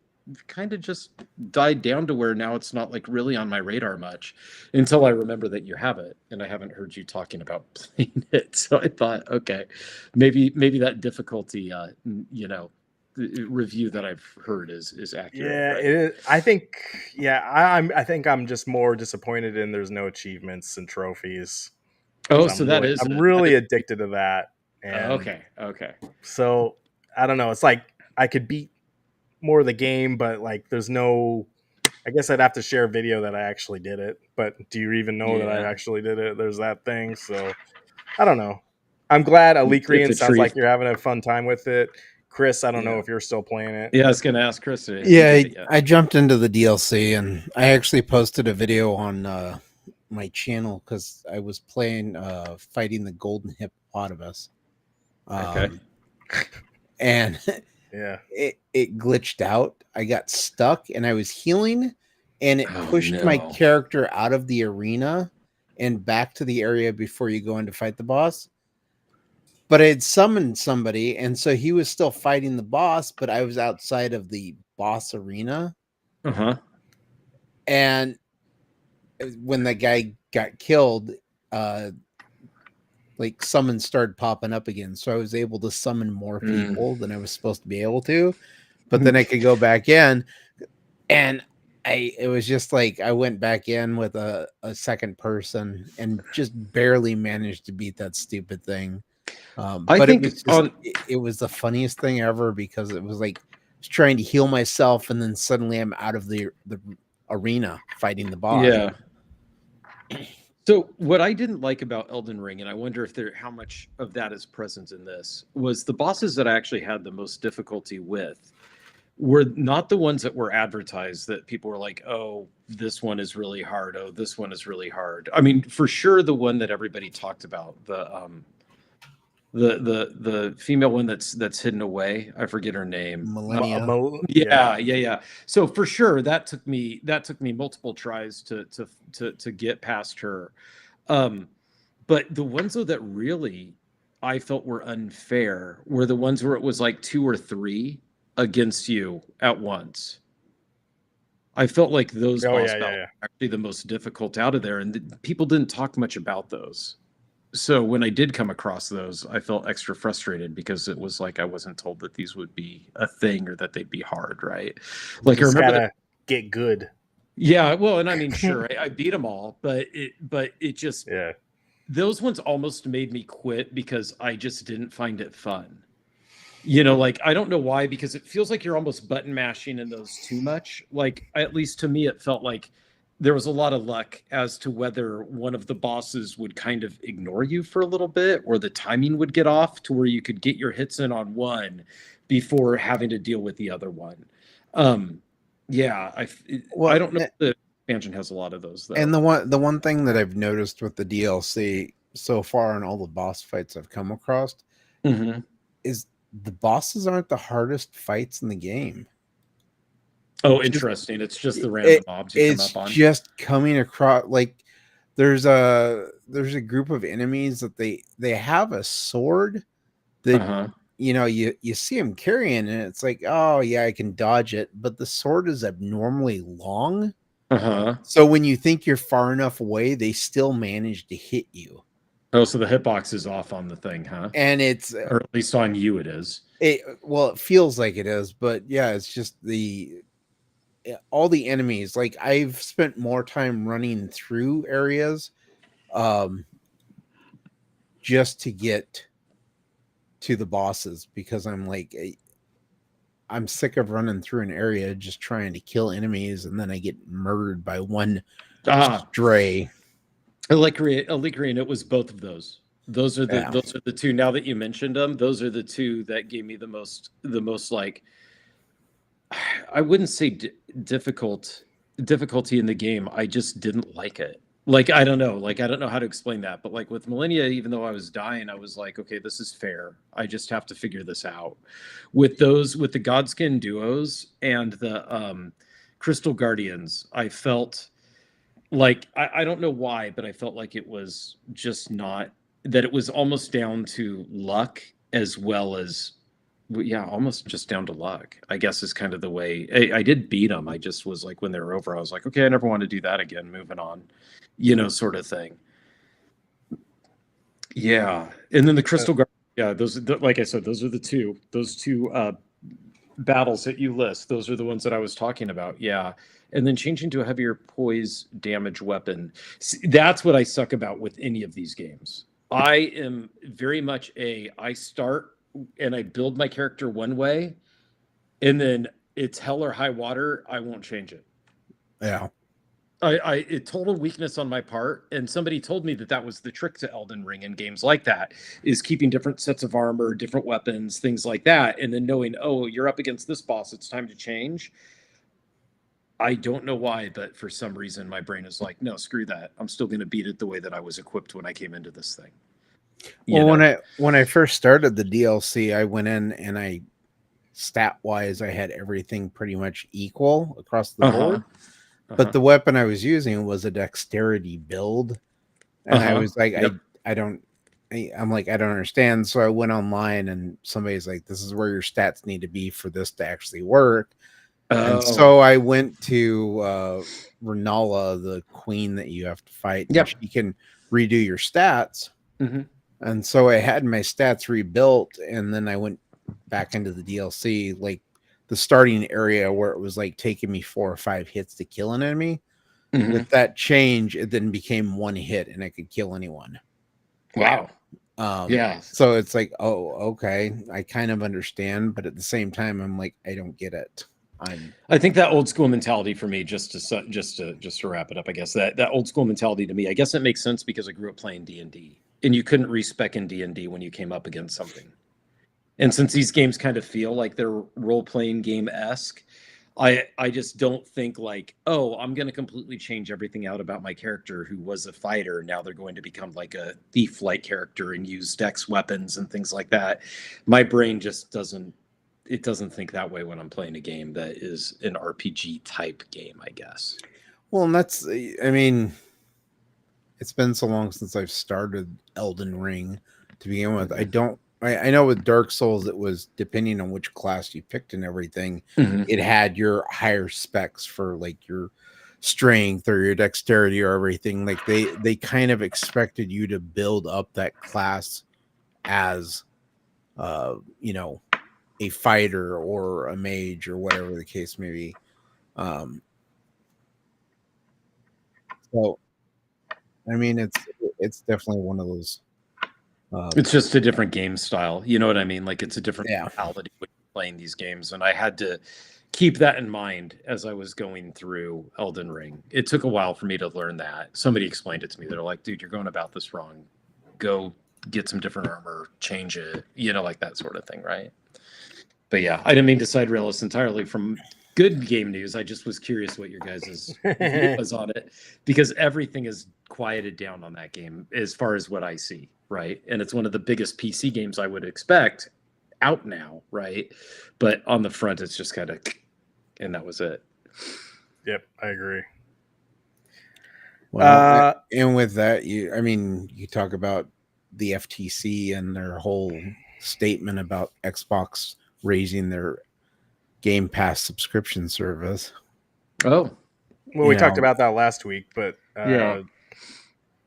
kind of just died down to where now it's not like really on my radar much until I remember that you have it and I haven't heard you talking about playing it. So I thought, okay, maybe that difficulty, review that I've heard is accurate. Yeah, right? it is. I think I'm just more disappointed in there's no achievements and trophies. Oh, 'Cause so that really, is I'm it. really addicted to that. And Okay. so I don't know. It's like I could beat more of the game, but like there's no. I guess I'd have to share a video that I actually did it. But do you even know that I Yeah. actually did it? There's that thing. So I don't know. I'm glad Elite Korean It's a sounds like treat. you're having a fun time with it. Chris, I don't know Yeah. if you're still playing it. Yeah, I was going to ask Chris. Yeah, I jumped into the DLC and I actually posted a video on my channel because I was playing fighting the golden hippopotamus. Okay. And Yeah. it glitched out. I got stuck and I was healing and it Oh, pushed my no. character out of the arena and back to the area before you go in to fight the boss. But I had summoned somebody, and so he was still fighting the boss, but I was outside of the boss arena. Uh-huh. And when that guy got killed, like summons started popping up again. So I was able to summon more people than I was supposed to be able to. But then I could go back in, and it was just like I went back in with a second person and just barely managed to beat that stupid thing. But think it was the funniest thing ever because it was like I was trying to heal myself and then suddenly I'm out of the arena fighting the boss. Yeah. So what I didn't like about Elden Ring, and I wonder if how much of that is present in this, was the bosses that I actually had the most difficulty with were not the ones that were advertised that people were like, oh, this one is really hard. Oh, this one is really hard. I mean, for sure, the one that everybody talked about, the female one that's hidden away. I forget her name. Millennia. Yeah. So for sure, that took me multiple tries to get past her. But the ones though that really I felt were unfair were the ones where it was like 2 or 3 against you at once. I felt like those boss battles were actually the most difficult out of there, and people didn't talk much about those. So when I did come across those, I felt extra frustrated because it was like I wasn't told that these would be a thing or that they'd be hard, right? Like I remember that, get good. Yeah, well, and I mean, sure, I beat them all, but it just those ones almost made me quit because I just didn't find it fun. Like I don't know why, because it feels like you're almost button mashing in those too much. Like at least to me, it felt like there was a lot of luck as to whether one of the bosses would kind of ignore you for a little bit, or the timing would get off to where you could get your hits in on one before having to deal with the other one. Yeah, I don't know if the expansion has a lot of those though. And the one thing that I've noticed with the DLC so far and all the boss fights I've come across is the bosses aren't the hardest fights in the game. Oh, interesting. It's just the random mobs you come up on. It's just coming across, like there's a group of enemies that they have a sword that you know you see them carrying, and it's like, oh yeah, I can dodge it, but the sword is abnormally long. So when you think you're far enough away, they still manage to hit you. Oh, so the hitbox is off on the thing, huh? And it's, or at least on you, it is. Well, it feels like it is, but yeah, it's just all the enemies. Like I've spent more time running through areas, just to get to the bosses, because I'm like, I'm sick of running through an area just trying to kill enemies, and then I get murdered by one stray. Alikri, it was both of those. Those are the two. Now that you mentioned them, those are the two that gave me the most like, I wouldn't say difficulty in the game. I just didn't like it. Like, I don't know how to explain that, but like with Millennia, even though I was dying, I was like, okay, this is fair. I just have to figure this out. With the Godskin duos and the Crystal Guardians, I felt like, I don't know why, but I felt like it was just not, that it was almost down to luck as well as, yeah, almost just down to luck, I guess, is kind of the way. I did beat them. I just was like, when they were over, I was like, okay, I never want to do that again, moving on, sort of thing. Yeah. And then the Crystal Guard, yeah, like I said, those two battles that you list, those are the ones that I was talking about. Yeah. And then changing to a heavier poise damage weapon. See, that's what I suck about with any of these games. I am very much I start and I build my character one way, and then it's hell or high water, I won't change it. Yeah. It total weakness on my part, and somebody told me that was the trick to Elden Ring and games like that, is keeping different sets of armor, different weapons, things like that, and then knowing, oh, you're up against this boss, it's time to change. I don't know why, but for some reason my brain is like, no, screw that. I'm still going to beat it the way that I was equipped when I came into this thing. Well, when I first started the DLC, I went in and I, stat wise, I had everything pretty much equal across the board. But the weapon I was using was a dexterity build, and I was like, I'm like, I don't understand. So I went online, and somebody's like, this is where your stats need to be for this to actually work. And so I went to Renala, the queen that you have to fight. Yep. She can redo your stats. And so I had my stats rebuilt, and then I went back into the DLC, like the starting area where it was like taking me 4 or 5 hits to kill an enemy. With that change, it then became 1 hit and I could kill anyone. Wow. Yeah. So it's like, oh, okay, I kind of understand, but at the same time, I'm like, I don't get it. I think that old school mentality for me, just to wrap it up, I guess that old school mentality to me, I guess it makes sense because I grew up playing D&D, and you couldn't respec in D&D when you came up against something. And since these games kind of feel like they're role-playing game-esque, I just don't think like, oh, I'm going to completely change everything out about my character who was a fighter. Now they're going to become like a thief-like character and use dex weapons and things like that. My brain just doesn't think that way when I'm playing a game that is an RPG type game, I guess. Well, and that's, I mean, it's been so long since I've started Elden Ring to begin with. I know with Dark Souls, it was depending on which class you picked and everything, it had your higher specs for like your strength or your dexterity or everything. Like they kind of expected you to build up that class as, a fighter or a mage or whatever the case may be. So, I mean, it's definitely one of those. It's just a different game style. You know what I mean? Like it's a different mentality when you're playing these games. And I had to keep that in mind as I was going through Elden Ring. It took a while for me to learn that. Somebody explained it to me. They're like, dude, you're going about this wrong. Go get some different armor, change it, like that sort of thing, right? But yeah, I didn't mean to side rail us entirely from good game news. I just was curious what your guys' view was on it, because everything is quieted down on that game as far as what I see, right? And it's one of the biggest PC games I would expect out now, right? But on the front, it's just kind of, and that was it. Yep, I agree. Well, and with that, you talk about the FTC and their whole statement about Xbox raising their Game Pass subscription service. Oh, well, we talked about that last week, but but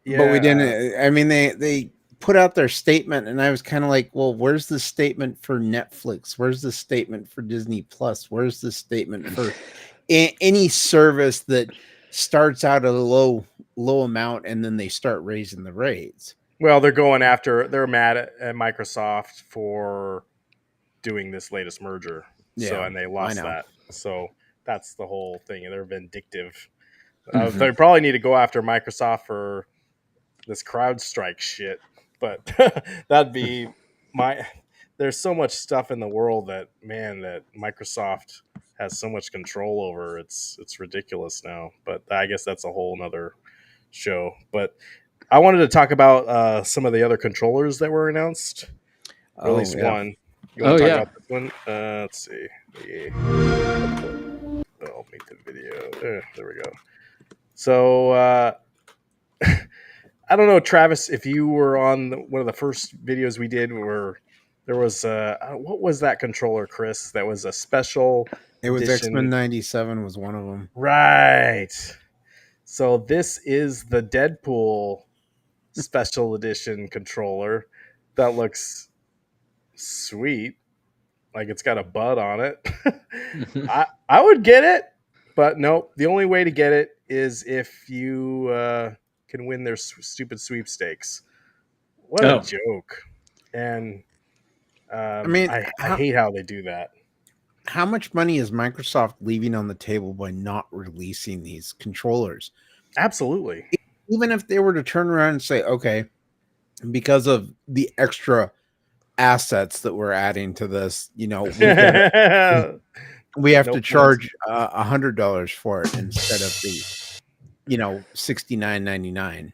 we didn't. I mean, they put out their statement, and I was kind of like, well, where's the statement for Netflix? Where's the statement for Disney Plus? Where's the statement for any service that starts out at a low amount and then they start raising the rates? Well, they're mad at Microsoft for doing this latest merger. Yeah, so, and they lost I know. that. So that's the whole thing. They're vindictive. Mhm. They probably need to go after Microsoft for this CrowdStrike shit. But that'd be there's so much stuff in the world that Microsoft has so much control over. It's ridiculous now. But I guess that's a whole nother show. But I wanted to talk about some of the other controllers that were announced. Or at least one. You want to talk about this one? Let's see. I'll make the video. There we go. So I don't know, Travis, if you were on one of the first videos we did where there was what was that controller, Chris? That was a special. It was edition. X-Men 97 was one of them. Right. So this is the Deadpool special edition controller that looks sweet. Like it's got a bud on it. I would get it, but nope. The only way to get it is if you can win their stupid sweepstakes. What a joke! And I hate how they do that. How much money is Microsoft leaving on the table by not releasing these controllers? Absolutely. Even if they were to turn around and say, okay, because of the extra assets that we're adding to this, we have to charge $100 for it instead of the $69.99.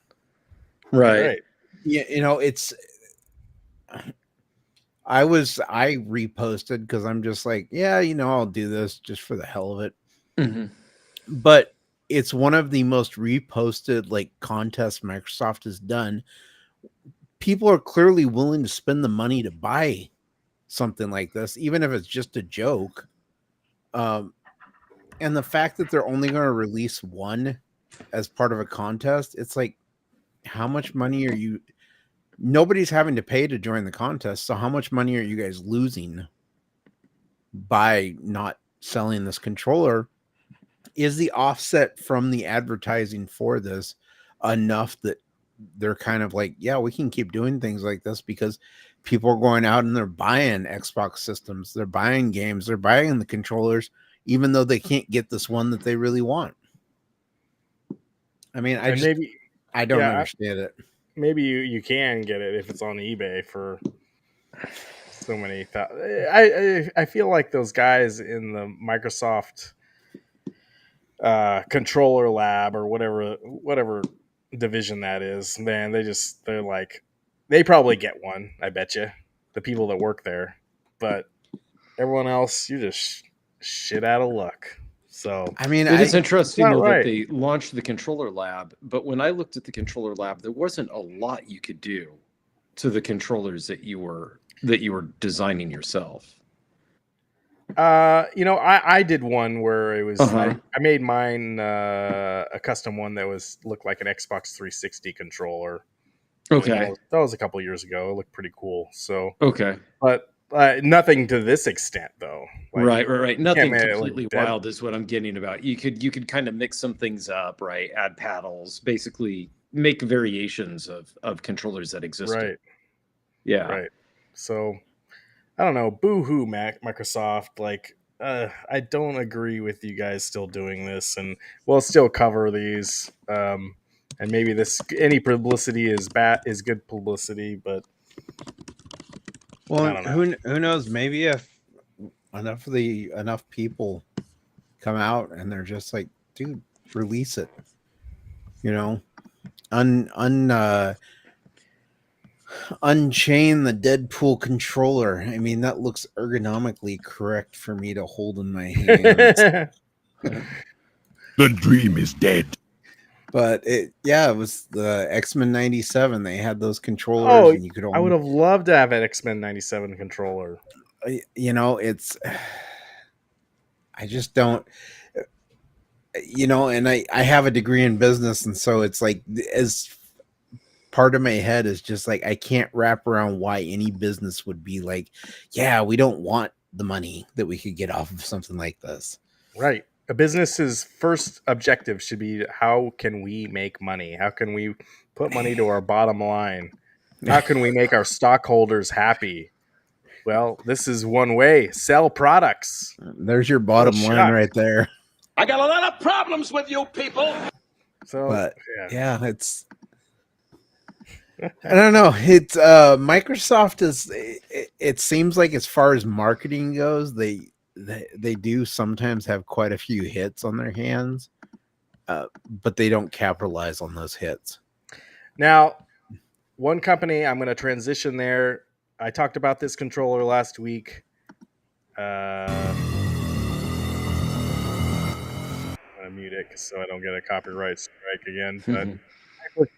Right. It's I reposted because I'm just like, I'll do this just for the hell of it. Mm-hmm. But it's one of the most reposted contests Microsoft has done. People are clearly willing to spend the money to buy something like this, even if it's just a joke. And the fact that they're only going to release one as part of a contest, it's like, how much money are you? Nobody's having to pay to join the contest. So how much money are you guys losing by not selling this controller? Is the offset from the advertising for this enough that they're kind of like, yeah, we can keep doing things like this because people are going out and they're buying Xbox systems, they're buying games, they're buying the controllers, even though they can't get this one that they really want. I mean, I don't understand it. Maybe you can get it if it's on eBay for so many. I feel like those guys in the Microsoft controller lab or whatever division that is, man, they're like, they probably get one. I bet you, the people that work there, but everyone else, you're just shit out of luck. So I mean, it is interesting though that they launched the controller lab, but when I looked at the controller lab, there wasn't a lot you could do to the controllers that you were designing yourself. I did one where it was I made mine a custom one that looked like an Xbox 360 controller. Okay, that was a couple of years ago. It looked pretty cool. So okay, but nothing to this extent though. Right. Nothing completely wild is what I'm getting about. You could kind of mix some things up, right? Add paddles, basically make variations of controllers that existed. Right. Yeah. Right. So I don't know. Boo hoo, Microsoft. I don't agree with you guys still doing this, and we'll still cover these. And maybe any publicity is good publicity, but I Well, don't know. who knows? Maybe if enough people come out and they're just like, dude, release it. You know, unchain the Deadpool controller. I mean, that looks ergonomically correct for me to hold in my hands. The dream is dead. But it was the X-Men 97. They had those controllers, Oh, and you could I would have loved to have an X-Men 97 controller. You know, I just don't. You know, and I have a degree in business, and so it's like, as part of my head is just like, I can't wrap around why any business would be like, yeah, we don't want the money that we could get off of something like this. Right. A business's first objective should be, how can we make money? How can we put money to our bottom line? How can we make our stockholders happy? Well, this is one way. Sell products. There's your bottom line right there. I got a lot of problems with you people. So, but yeah, it's, I don't know. It's Microsoft is. It seems like, as far as marketing goes, they do sometimes have quite a few hits on their hands, but they don't capitalize on those hits. Now, one company, I'm going to transition there. I talked about this controller last week. I'm going to mute it so I don't get a copyright strike again. But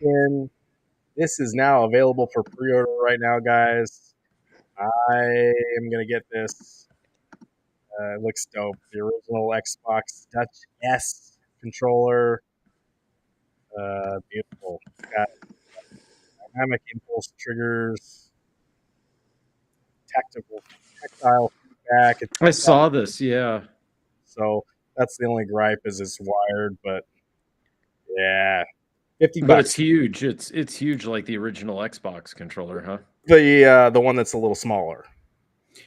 this is now available for pre-order right now, guys. I am going to get this. It looks dope. The original Xbox Touch S controller. Beautiful. It's got dynamic impulse triggers, tactile feedback. I saw this, yeah. So that's the only gripe, is it's wired, but yeah, $50. But it's huge. It's huge, like the original Xbox controller, huh? The one that's a little smaller.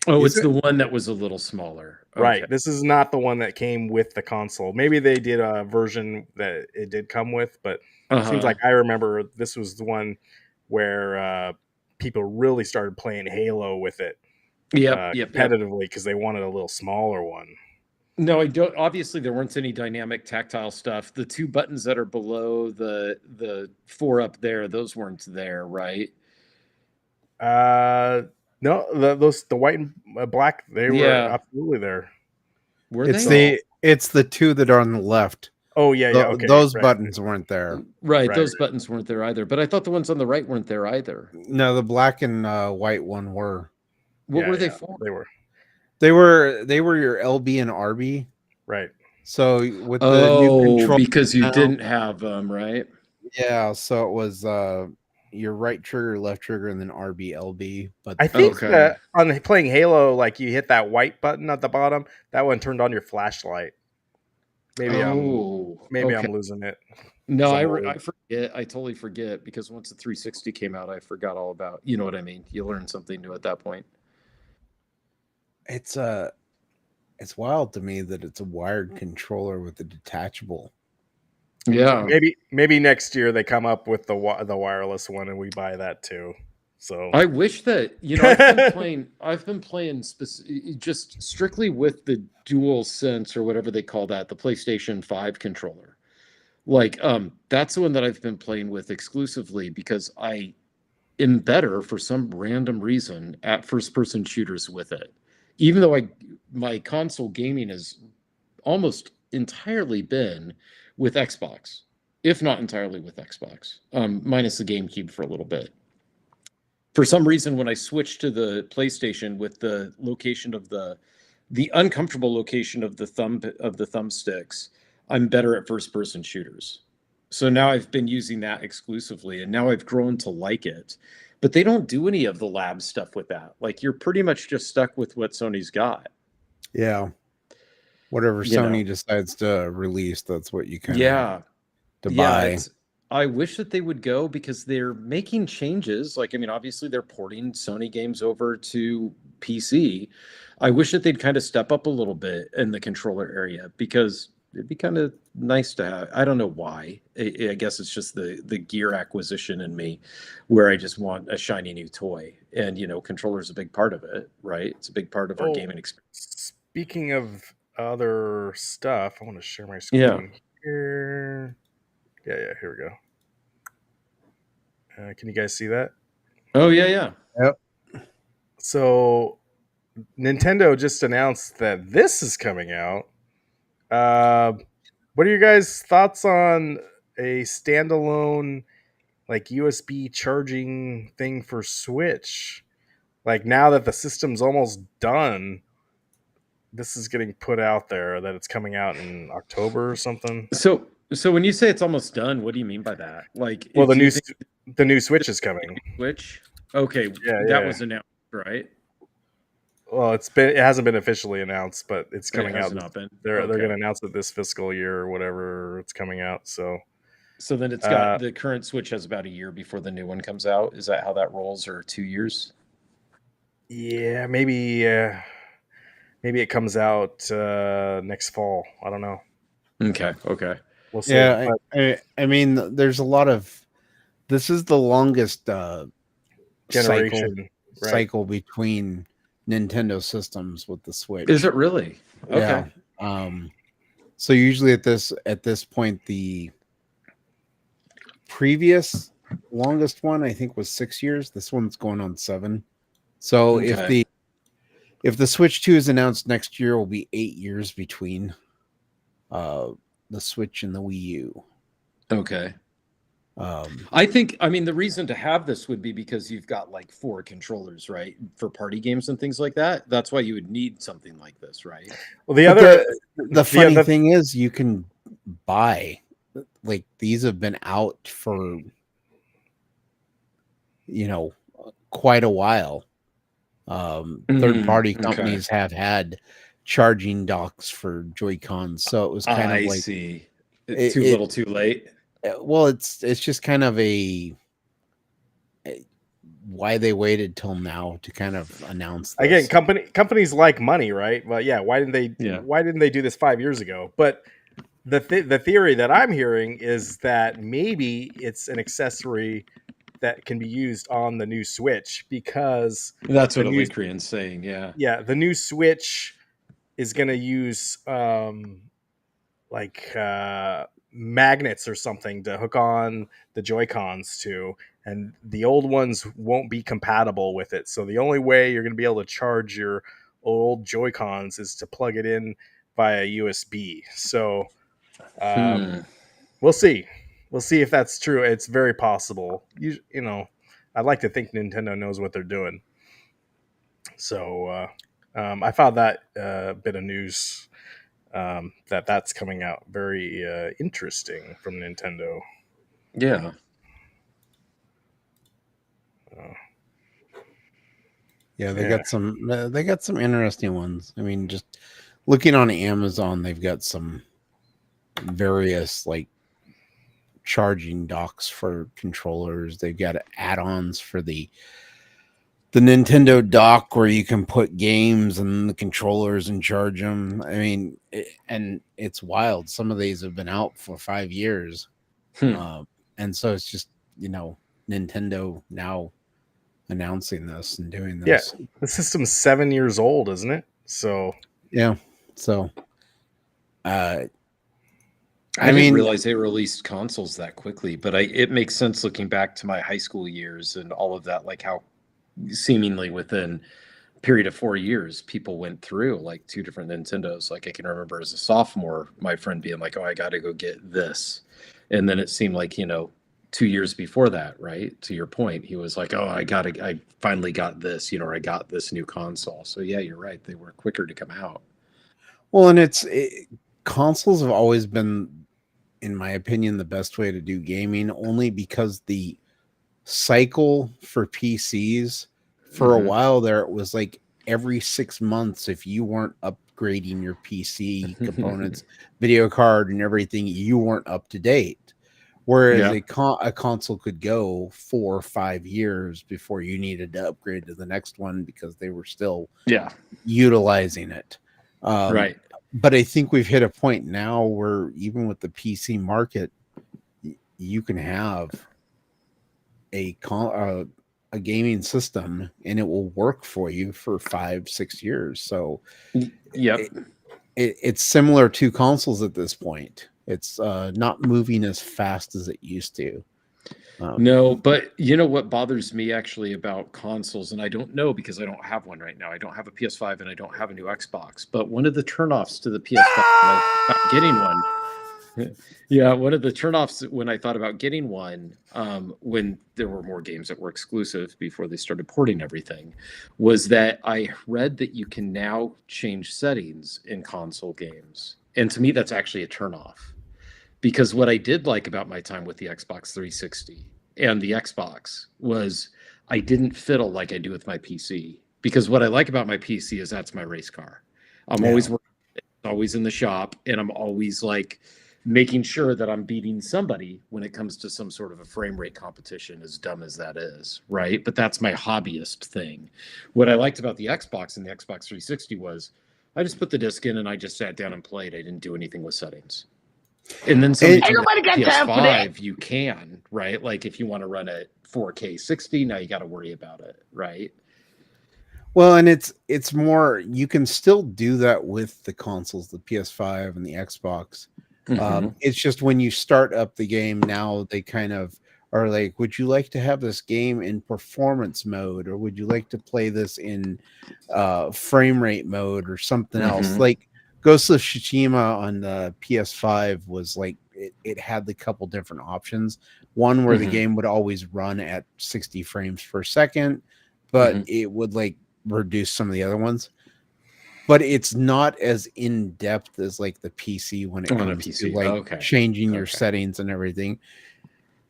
Oh, it's the one that was a little smaller. Okay. Right. This is not the one that came with the console. Maybe they did a version that it did come with, but it seems like I remember this was the one where people really started playing Halo with it. Competitively, because they wanted a little smaller one. No, I don't. Obviously, there weren't any dynamic tactile stuff. The two buttons that are below the four up there, those weren't there, right? No, the white and black, they were absolutely there. Were they? It's the two that are on the left. Oh yeah, okay. Those buttons weren't there. Right, those buttons weren't there either. But I thought the ones on the right weren't there either. No, the black and white one were. What were they for? They were your LB and RB. Right. So with the new control, because you didn't have them, right? Yeah, so it was your right trigger, left trigger, and then RB, LB. But I think that on playing Halo, like, you hit that white button at the bottom, that one turned on your flashlight. Maybe I'm losing it. No, I forget. I totally forget, because once the 360 came out, I forgot all about. You know what I mean? You learn something new at that point. It's wild to me that it's a wired controller with a detachable. Yeah, maybe next year they come up with the wireless one and we buy that too. So I wish that, I've been playing just strictly with the Dual Sense, or whatever they call that, the PlayStation 5 controller. Like, that's the one that I've been playing with exclusively, because I am better for some random reason at first-person shooters with it. Even though my console gaming has almost entirely been with Xbox, if not entirely with Xbox, minus the GameCube for a little bit. For some reason, when I switched to the PlayStation with the location of the uncomfortable location of the thumbsticks, I'm better at first-person shooters. So now I've been using that exclusively, and now I've grown to like it. But they don't do any of the lab stuff with that. Like, you're pretty much just stuck with what Sony's got. Yeah. Whatever Sony decides to release, that's what you kind of buy. I wish that they would go, because they're making changes. Like, I mean, obviously they're porting Sony games over to PC. I wish that they'd kind of step up a little bit in the controller area, because it'd be kind of nice to have. I don't know why. I guess it's just the gear acquisition in me, where I just want a shiny new toy, and controller is a big part of it, right? It's a big part of our Oh, gaming experience. speaking of other stuff, I want to share my Yeah. screen here. Yeah, here we go. Can you guys see that? Oh yeah. Yep. So Nintendo just announced that this is coming out. What are your guys' thoughts on a standalone like USB charging thing for Switch? Like now that the system's almost done, this is getting put out there that it's coming out in October or something. So when you say it's almost done, what do you mean by that? Like, Well, do the you think new Switch is coming. Switch? Okay, Yeah, that yeah. was announced, right? Well, it hasn't been officially announced, but it's It coming has out. not been. They're Okay. going to announce it this fiscal year or whatever it's coming out. So So then it's got the current Switch has about a year before the new one comes out. Is that how that rolls, or 2 years? yeah, maybe it comes out next fall. I don't know. Okay. We'll see. Yeah, But I mean, there's a lot of. This is the longest generation, right? cycle between Nintendo systems with the Switch. Is it really? Yeah. Okay. So usually at this point, the previous longest one I think was 6 years. This one's going on 7. So Okay. if the Switch 2 is announced next year, it will be 8 years between the Switch and the Wii U. Okay. Um, I mean, the reason to have this would be because you've got like 4 controllers, right? For party games and things like that. That's why you would need something like this, right? Well, the but other the funny thing is, you can buy, like, these have been out for quite a while. Third party okay. companies have had charging docks for Joy-Cons, so it was kind of like, see. it- Too it- little, too late. well, it's just kind of why they waited till now to kind of announce this. again, companies like money, right? Well, yeah. Why didn't they do this 5 years ago? But the theory that I'm hearing is that maybe it's an accessory that can be used on the new Switch, because That's what Alicrian's saying. Yeah. yeah, the new Switch is going to use magnets or something to hook on the Joy-Cons to, and the old ones won't be compatible with it. So the only way you're going to be able to charge your old Joy-Cons is to plug it in via USB. So we'll see. We'll see if that's true. It's very possible. I'd like to think Nintendo knows what they're doing. So I found that bit of news that's coming out very interesting from Nintendo. Yeah. Yeah, they got some interesting ones. I mean, just looking on Amazon, they've got some various like charging docks for controllers. They've got add-ons for the Nintendo dock where you can put games and the controllers and charge them. I mean, and it's wild. Some of these have been out for 5 years. And so it's just, Nintendo now announcing this and doing this. Yeah, the system's 7 years old, isn't it? So yeah. So I didn't realize they released consoles that quickly, but it makes sense looking back to my high school years and all of that, like how seemingly within a period of 4 years, people went through like 2 different Nintendos. Like I can remember as a sophomore, my friend being like, "Oh, I got to go get this," and then it seemed like 2 years before that, right? To your point, he was like, "Oh, I finally got this," or "I got this new console." So yeah, you're right; they were quicker to come out. Well, and consoles have always been, in my opinion, the best way to do gaming, only because the cycle for PCs for a while there, it was like every 6 months, if you weren't upgrading your PC components, video card and everything, you weren't up to date. Whereas Yeah. a console could go 4 or 5 years before you needed to upgrade to the next one because they were still Yeah. utilizing it. Right. But I think we've hit a point now where even with the PC market, you can have a gaming system and it will work for you for 5-6 years. So Yep. it's similar to consoles at this point. It's not moving as fast as it used to. No, but you know what bothers me actually about consoles, and I don't know because I don't have one right now. I don't have a PS5 and I don't have a new Xbox. But one of the turnoffs to the PS5 when I thought about getting one, yeah, one of the turnoffs when I thought about getting one, when there were more games that were exclusive before they started porting everything, was that I read that you can now change settings in console games, and to me that's actually a turnoff. Because what I did like about my time with the Xbox 360 and the Xbox was I didn't fiddle like I do with my PC. Because what I like about my PC is that's my race car. I'm always in the shop, and I'm always like making sure that I'm beating somebody when it comes to some sort of a frame rate competition, as dumb as that is, right? But that's my hobbyist thing. What I liked about the Xbox and the Xbox 360 was I just put the disc in and I just sat down and played. I didn't do anything with settings. And then somebody Ain't nobody got time for that. PS5, you can, right? Like if you want to run at 4K 60, now you got to worry about it, right? Well, and it's more, you can still do that with the consoles, the PS5 and the Xbox. It's just when you start up the game now, they kind of are like, would you like to have this game in performance mode, or would you like to play this in frame rate mode or something else? Like Ghost of Tsushima on the PS5 was like, it had the couple different options. One where the game would always run at 60 frames per second, but it would like reduce some of the other ones. But it's not as in depth as like the PC when it comes to like changing your settings and everything.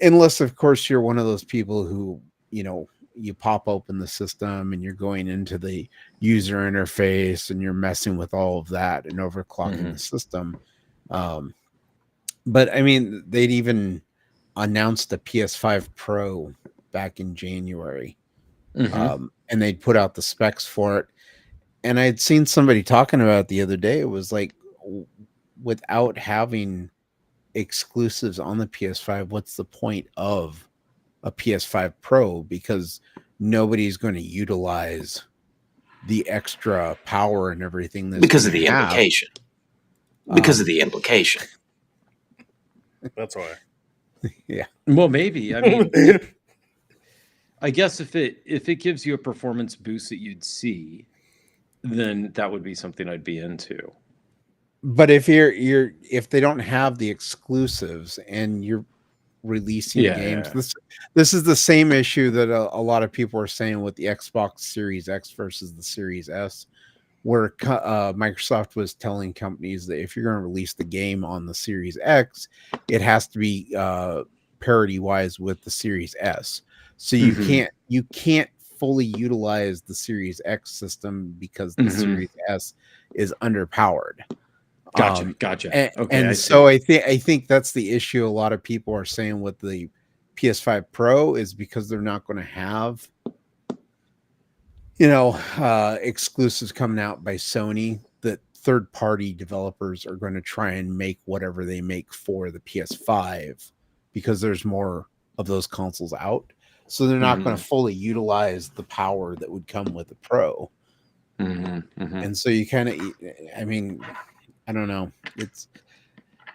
Unless, of course, you're one of those people who, you know, you pop open the system and you're going into the user interface and you're messing with all of that and overclocking the system. But I mean, they'd even announced the PS5 Pro back in January, and they'd put out the specs for it. And I'd seen somebody talking about it the other day. It was like, without having exclusives on the PS5, what's the point of a PS5 Pro? Because nobody's going to utilize the extra power and everything because of the implication. Because of the implication. That's why. Yeah. Well, maybe. I mean, I guess if it gives you a performance boost that you'd see, then that would be something I'd be into. But if if they don't have the exclusives and you're releasing games, this is the same issue that a lot of people are saying with the Xbox Series X versus the Series S, where Microsoft was telling companies that if you're going to release the game on the Series X, it has to be parity wise with the Series S. So you can't fully utilize the Series X system because the Series S is underpowered. Gotcha. And so I think that's the issue. A lot of people are saying with the PS5 Pro is because they're not going to have, you know, exclusives coming out by Sony, that third-party developers are going to try and make whatever they make for the PS5 because there's more of those consoles out. So they're not going to fully utilize the power that would come with the Pro. And so you kind of, I mean, I don't know.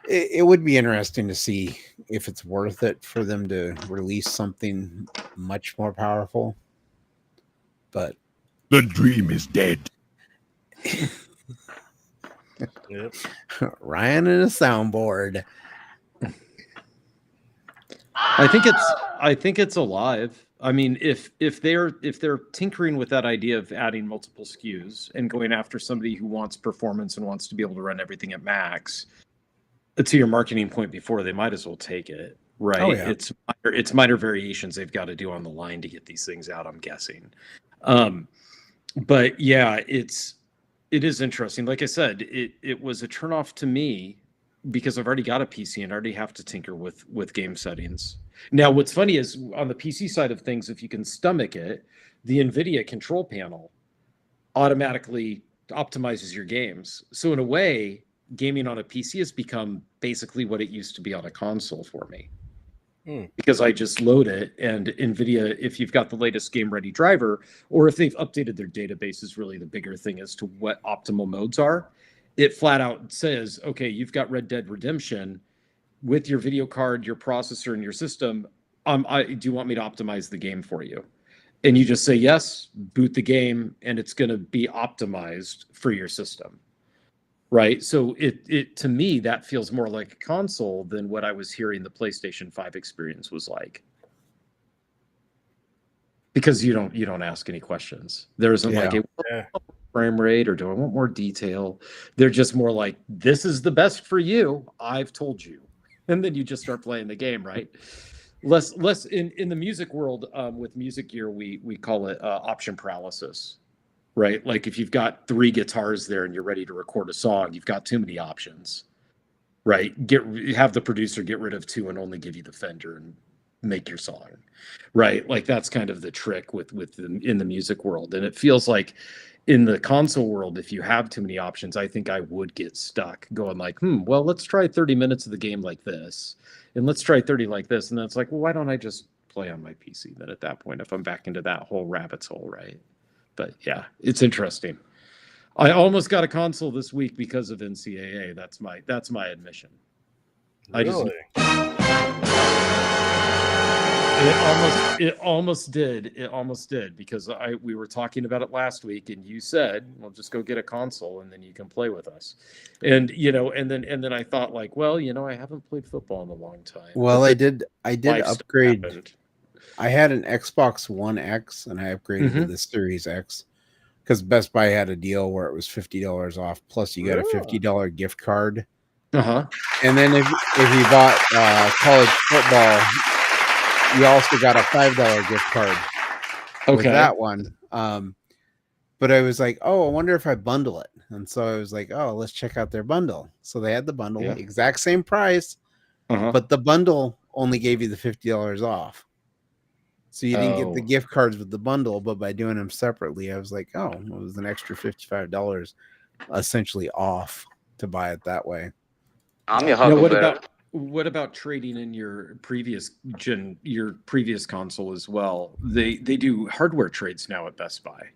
It would be interesting to see if it's worth it for them to release something much more powerful. But the dream is dead. Yep. Ryan and a soundboard. I think it's alive. I mean, if they're tinkering with that idea of adding multiple SKUs and going after somebody who wants performance and wants to be able to run everything at max, to your marketing point before, they might as well take it, right? Oh, yeah. It's minor variations they've got to do on the line to get these things out, I'm guessing. But yeah, it is interesting. Like I said, it was a turnoff to me because I've already got a PC and I already have to tinker with game settings. Now, what's funny is on the PC side of things, if you can stomach it, the NVIDIA control panel automatically optimizes your games. So in a way, gaming on a PC has become basically what it used to be on a console for me. Because I just load it, and NVIDIA, if you've got the latest game ready driver, or if they've updated their database, is really the bigger thing as to what optimal modes are. It flat out says, okay, you've got Red Dead Redemption with your video card, your processor, and your system. Do you want me to optimize the game for you? And you just say yes, boot the game, and it's going to be optimized for your system. Right. So it to me, that feels more like a console than what I was hearing the PlayStation 5 experience was like. Because you don't ask any questions. There isn't like a frame rate or do I want more detail? They're just more like, this is the best for you. I've told you. And then you just start playing the game, right? Less in the music world, with music gear, we call it option paralysis. Right? Like if you've got 3 guitars there and you're ready to record a song, you've got too many options. Right? Have the producer get rid of 2 and only give you the Fender and make your song. Right? Like that's kind of the trick in the music world. And it feels like in the console world, if you have too many options, I think I would get stuck going like, well, let's try 30 minutes of the game like this. And let's try 30 like this. And then it's like, well, why don't I just play on my PC then at that point if I'm back into that whole rabbit's hole, right? But yeah, it's interesting. I almost got a console this week because of NCAA. That's my admission. Really? It almost did because we were talking about it last week, and you said, "Well, just go get a console, and then you can play with us." And and then I thought like, well, I haven't played football in a long time. Well, I did upgrade. Happened. I had an Xbox One X, and I upgraded to the Series X because Best Buy had a deal where it was $50 off. Plus, you got a $50 gift card. And then if you bought college football, you also got a $5 gift card. With that one. But I was like, oh, I wonder if I bundle it. And so I was like, oh, let's check out their bundle. So they had the bundle, exact same price, but the bundle only gave you the $50 off. So you didn't get the gift cards with the bundle, but by doing them separately, I was like, oh, it was an extra $55 essentially off to buy it that way. I'm your huckleberry. What about trading in your previous console as well? They do hardware trades now at Best Buy.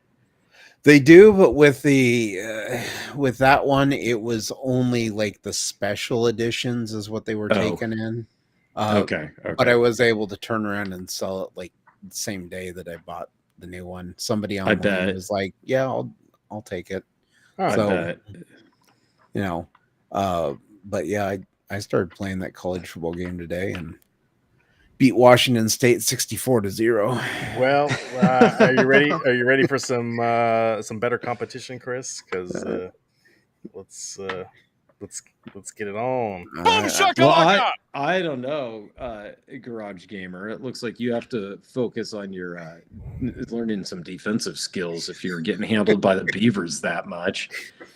They do, but with that one, it was only like the special editions is what they were taking in. Okay. But I was able to turn around and sell it like the same day that I bought the new one. Somebody online was like, "Yeah, I'll take it." I bet. But yeah, I started playing that college football game today and beat Washington State 64-0. Well, are you ready? Are you ready for some better competition, Chris? Because let's get it on. Boom shakalaka! I don't know, Garage Gamer. It looks like you have to focus on your learning some defensive skills if you're getting handled by the Beavers that much.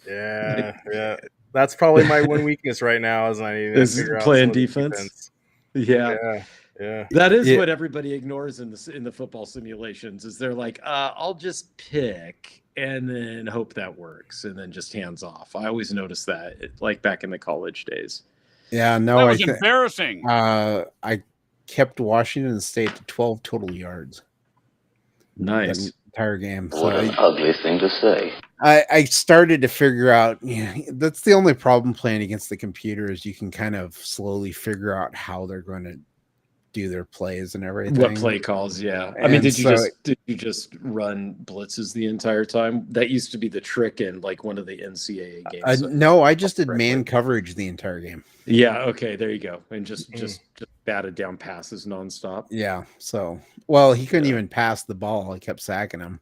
Yeah. That's probably my one weakness right now is I need to figure out playing defense. Yeah. That is what everybody ignores in the football simulations. Is they're like, I'll just pick and then hope that works, and then just hands off. I always notice that, like back in the college days. Yeah, no, that was embarrassing. I kept Washington State to 12 total yards. Nice. The entire game. What an ugly thing to say. I started to figure out, that's the only problem playing against the computer is you can kind of slowly figure out how they're going to do their plays and everything. What play calls, yeah. I mean, did you just run blitzes the entire time? That used to be the trick in like one of the NCAA games. No, I just did man coverage the entire game. Yeah, okay, there you go. And just batted down passes nonstop. Yeah, so well, he couldn't even pass the ball. I kept sacking him.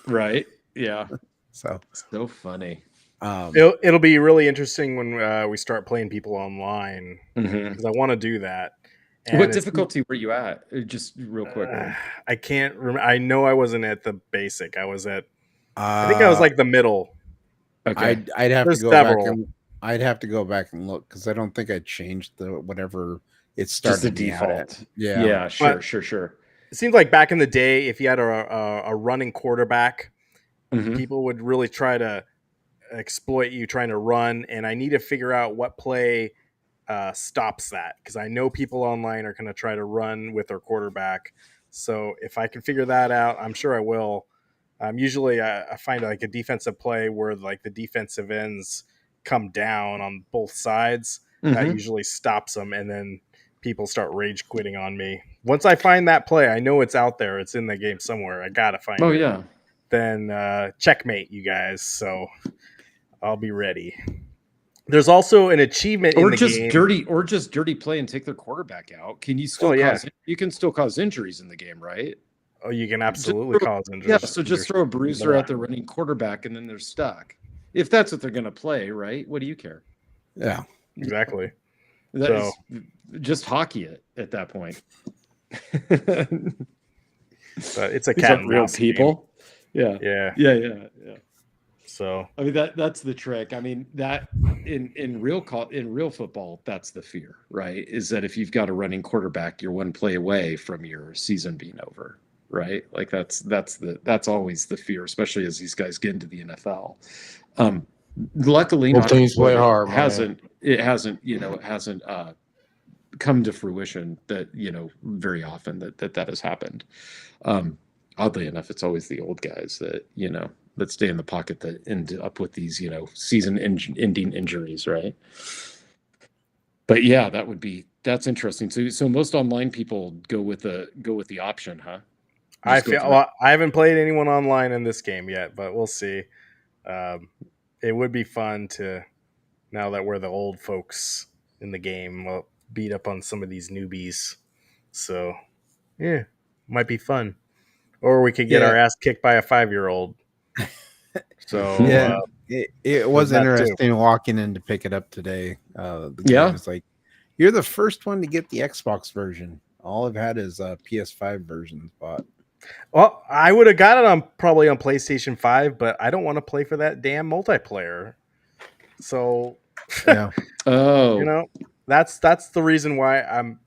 Right. Yeah. So funny. It'll be really interesting when we start playing people online because I want to do that. And what difficulty were you at? Just real quick. I can't remember. I know I wasn't at the basic. I was at. I think I was like the middle. Okay. I'd have to go back. I'd have to go back and look because I don't think I changed the whatever it Just the started me out at. default. Yeah. Yeah, sure, But- sure. It seems like back in the day, if you had a running quarterback, Mhm. people would really try to exploit you trying to run. And I need to figure out what play stops that, because I know people online are going to try to run with their quarterback. So if I can figure that out, I'm sure I will. Usually I find like a defensive play where like the defensive ends come down on both sides. That Mhm. usually stops them, and then people start rage quitting on me. Once I find that play, I know it's out there. It's in the game somewhere. I gotta find Oh it. yeah. Then checkmate, you guys. So I'll be ready. There's also an achievement in Or the just game. dirty play and take their quarterback out. Can you still yeah. cause you can still cause injuries in the game, right? Oh, you can absolutely cause injuries. Yeah, so just throw a bruiser out there running quarterback and then they're stuck. If that's what they're going to play, right? What do you care? Yeah. Exactly. That So- is just hockey it at that point. But it's a These cat aren't and real mouse game. people. Yeah. Yeah. So I mean that's the trick. I mean that in real football, that's the fear, right? Is that if you've got a running quarterback, you're one play away from your season being over, right? Like that's always the fear, especially as these guys get into the NFL. Luckily, Well, not teams play hard, it hasn't come to fruition that very often that has happened. Oddly enough, it's always the old guys that stay in the pocket that end up with these season ending injuries, right? But yeah, that's interesting. So most online people go with the option, huh? I haven't played anyone online in this game yet, but we'll see. It would be fun to, now that we're the old folks in the game, we'll beat up on some of these newbies. So yeah, might be fun. Or we could get our ass kicked by a 5-year-old. So Yeah, it was that too. interesting walking in to pick it up today. The guy was like, "You're the first one to get the Xbox version. All I've had is PS5 versions bought." Well, I would have got it probably on PlayStation 5, but I don't want to play for that damn multiplayer. So Yeah. that's the reason why I'm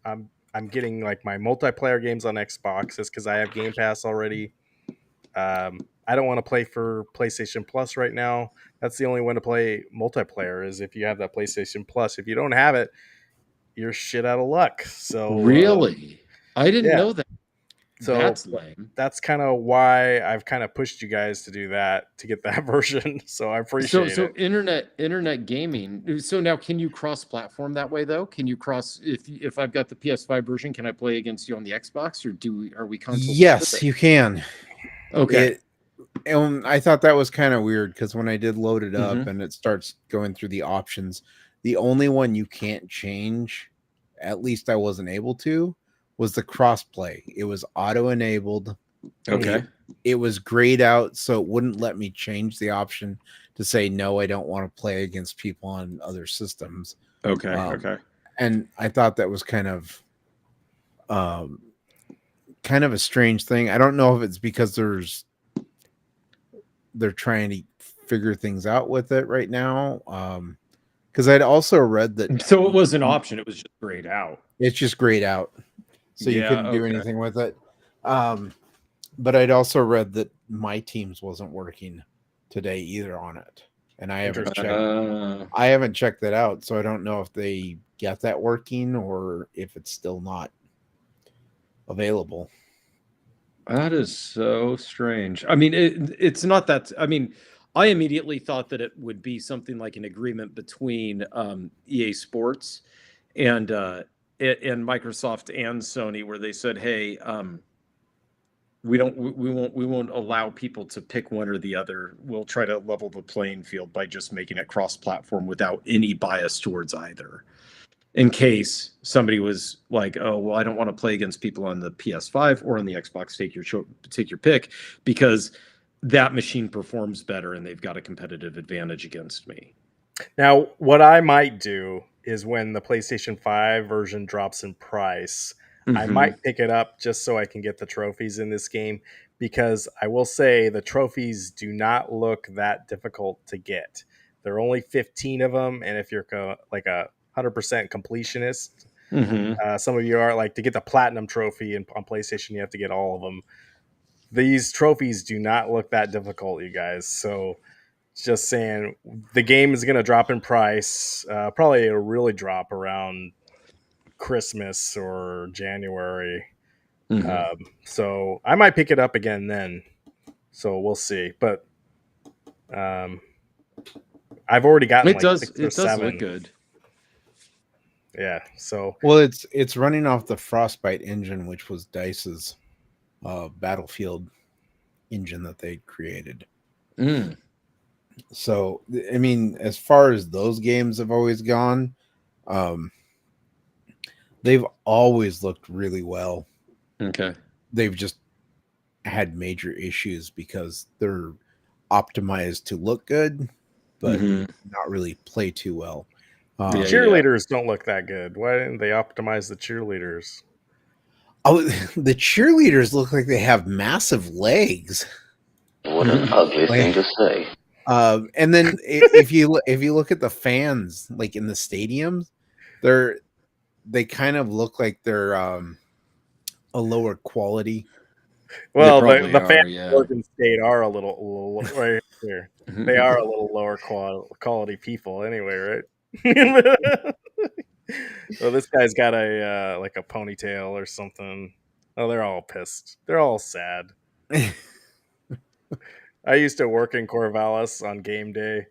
getting like my multiplayer games on Xbox, is because I have Game Pass already. I don't want to play for PlayStation Plus right now. That's the only way to play multiplayer, is if you have that PlayStation Plus. If you don't have it, you're shit out of luck. So really, I didn't know that. So that's lame. That's kind of why I've kind of pushed you guys to do that, to get that version. So I appreciate it. So internet gaming. So now, can you cross-platform that way though? Can you cross if I've got the PS5 version? Can I play against you on the Xbox, or are we console? Yes, you can. Okay. And I thought that was kind of weird because when I did load it up and it starts going through the options, the only one you can't change, at least I wasn't able to, was the crossplay. It was auto enabled. Okay. It was grayed out, so it wouldn't let me change the option to say no, I don't want to play against people on other systems. Okay. Okay. And I thought that was kind of a strange thing. I don't know if it's because they're trying to figure things out with it right now. Because I'd also read that. So it was an option. It was just grayed out. It's just grayed out. So you couldn't do anything with it. But I'd also read that my teams wasn't working today either on it. And I haven't checked that out. So I don't know if they got that working or if it's still not available. That is so strange. I mean, it's not that. I mean, I immediately thought that it would be something like an agreement between EA Sports and Microsoft and Sony, where they said, "Hey, we won't allow people to pick one or the other. We'll try to level the playing field by just making it cross-platform without any bias towards either." In case somebody was like, "Oh, well, I don't want to play against people on the PS5 or on the Xbox. Take your pick, because that machine performs better and they've got a competitive advantage against me." Now, what I might do is when the PlayStation 5 version drops in price, I might pick it up just so I can get the trophies in this game, because I will say the trophies do not look that difficult to get. There are only 15 of them, and if you're like a 100% completionist, some of you are like to get the platinum trophy on PlayStation, you have to get all of them. These trophies do not look that difficult, you guys. So just saying, the game is going to drop in price. Probably it'll really drop around Christmas or January. So I might pick it up again then. So we'll see. But I've already gotten It does. 6 or It does 7. look good. Yeah. So Well, it's running off the Frostbite engine, which was DICE's Battlefield engine that they created. So, I mean, as far as those games have always gone, they've always looked really well. Okay. They've just had major issues because they're optimized to look good, but not really play too well. Cheerleaders don't look that good. Why didn't they optimize the cheerleaders? Oh, the cheerleaders look like they have massive legs. What an ugly thing to say. And then if you look at the fans, like in the stadiums, they kind of look like they're a lower quality. Well, the fans of Oregon State are a little right here. They are a little lower quality people, anyway, right? Well, this guy's got a like a ponytail or something. Oh, they're all pissed. They're all sad. I used to work in Corvallis on game day,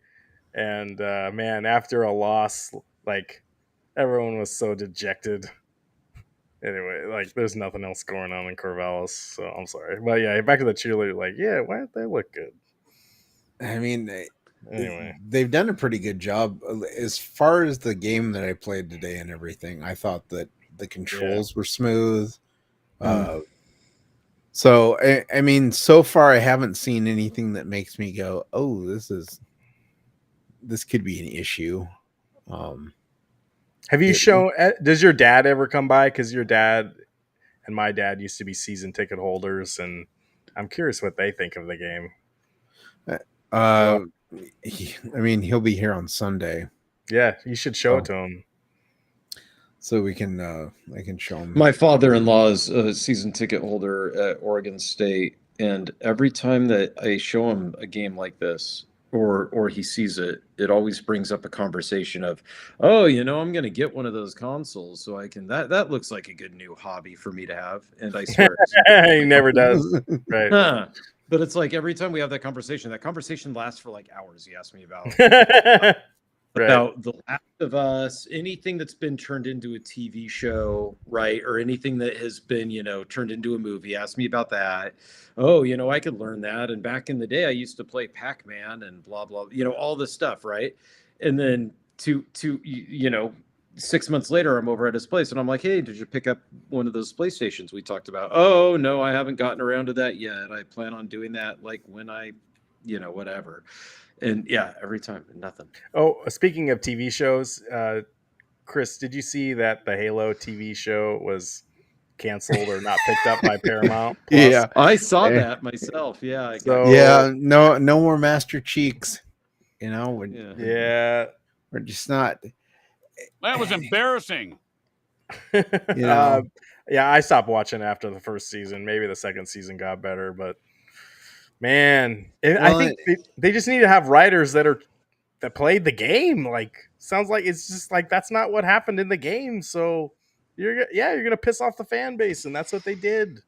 and man, after a loss, like everyone was so dejected. Anyway, like there's nothing else going on in Corvallis, so I'm sorry. But yeah, back to the cheerleader. Like, yeah, why don't they look good? I mean, anyway, they've done a pretty good job as far as the game that I played today and everything. I thought that the controls were smooth. So I mean, so far I haven't seen anything that makes me go, "Oh, this could be an issue." Have you shown? Does your dad ever come by? Because your dad and my dad used to be season ticket holders, and I'm curious what they think of the game. I mean, he'll be here on Sunday. Yeah, you should show it to him. So we can, I can show him. My father-in-law is a season ticket holder at Oregon State, and every time that I show him a game like this, or he sees it, it always brings up a conversation of, oh, I'm going to get one of those consoles so I can. That looks like a good new hobby for me to have, and I swear he never does. Right. But it's like every time we have that conversation lasts for like hours. He asks me about The Last of Us, anything that's been turned into a TV show, right? Or anything that has been, turned into a movie. Ask me about that. Oh, I could learn that. And back in the day, I used to play Pac-Man and blah, blah, all this stuff, right? And then 6 months later, I'm over at his place and I'm like, hey, did you pick up one of those PlayStations we talked about? Oh, no, I haven't gotten around to that yet. I plan on doing that like when I, whatever. And yeah, every time, nothing. Oh, speaking of TV shows, Chris, did you see that the Halo TV show was canceled or not picked up by Paramount Plus? Yeah, I saw that myself. Yeah. No more Master Cheeks. We're just not. That was embarrassing. Yeah, I stopped watching after the first season. Maybe the second season got better, but man, I think they just need to have writers that played the game. Like, sounds like it's just like that's not what happened in the game. So you're gonna piss off the fan base, and that's what they did.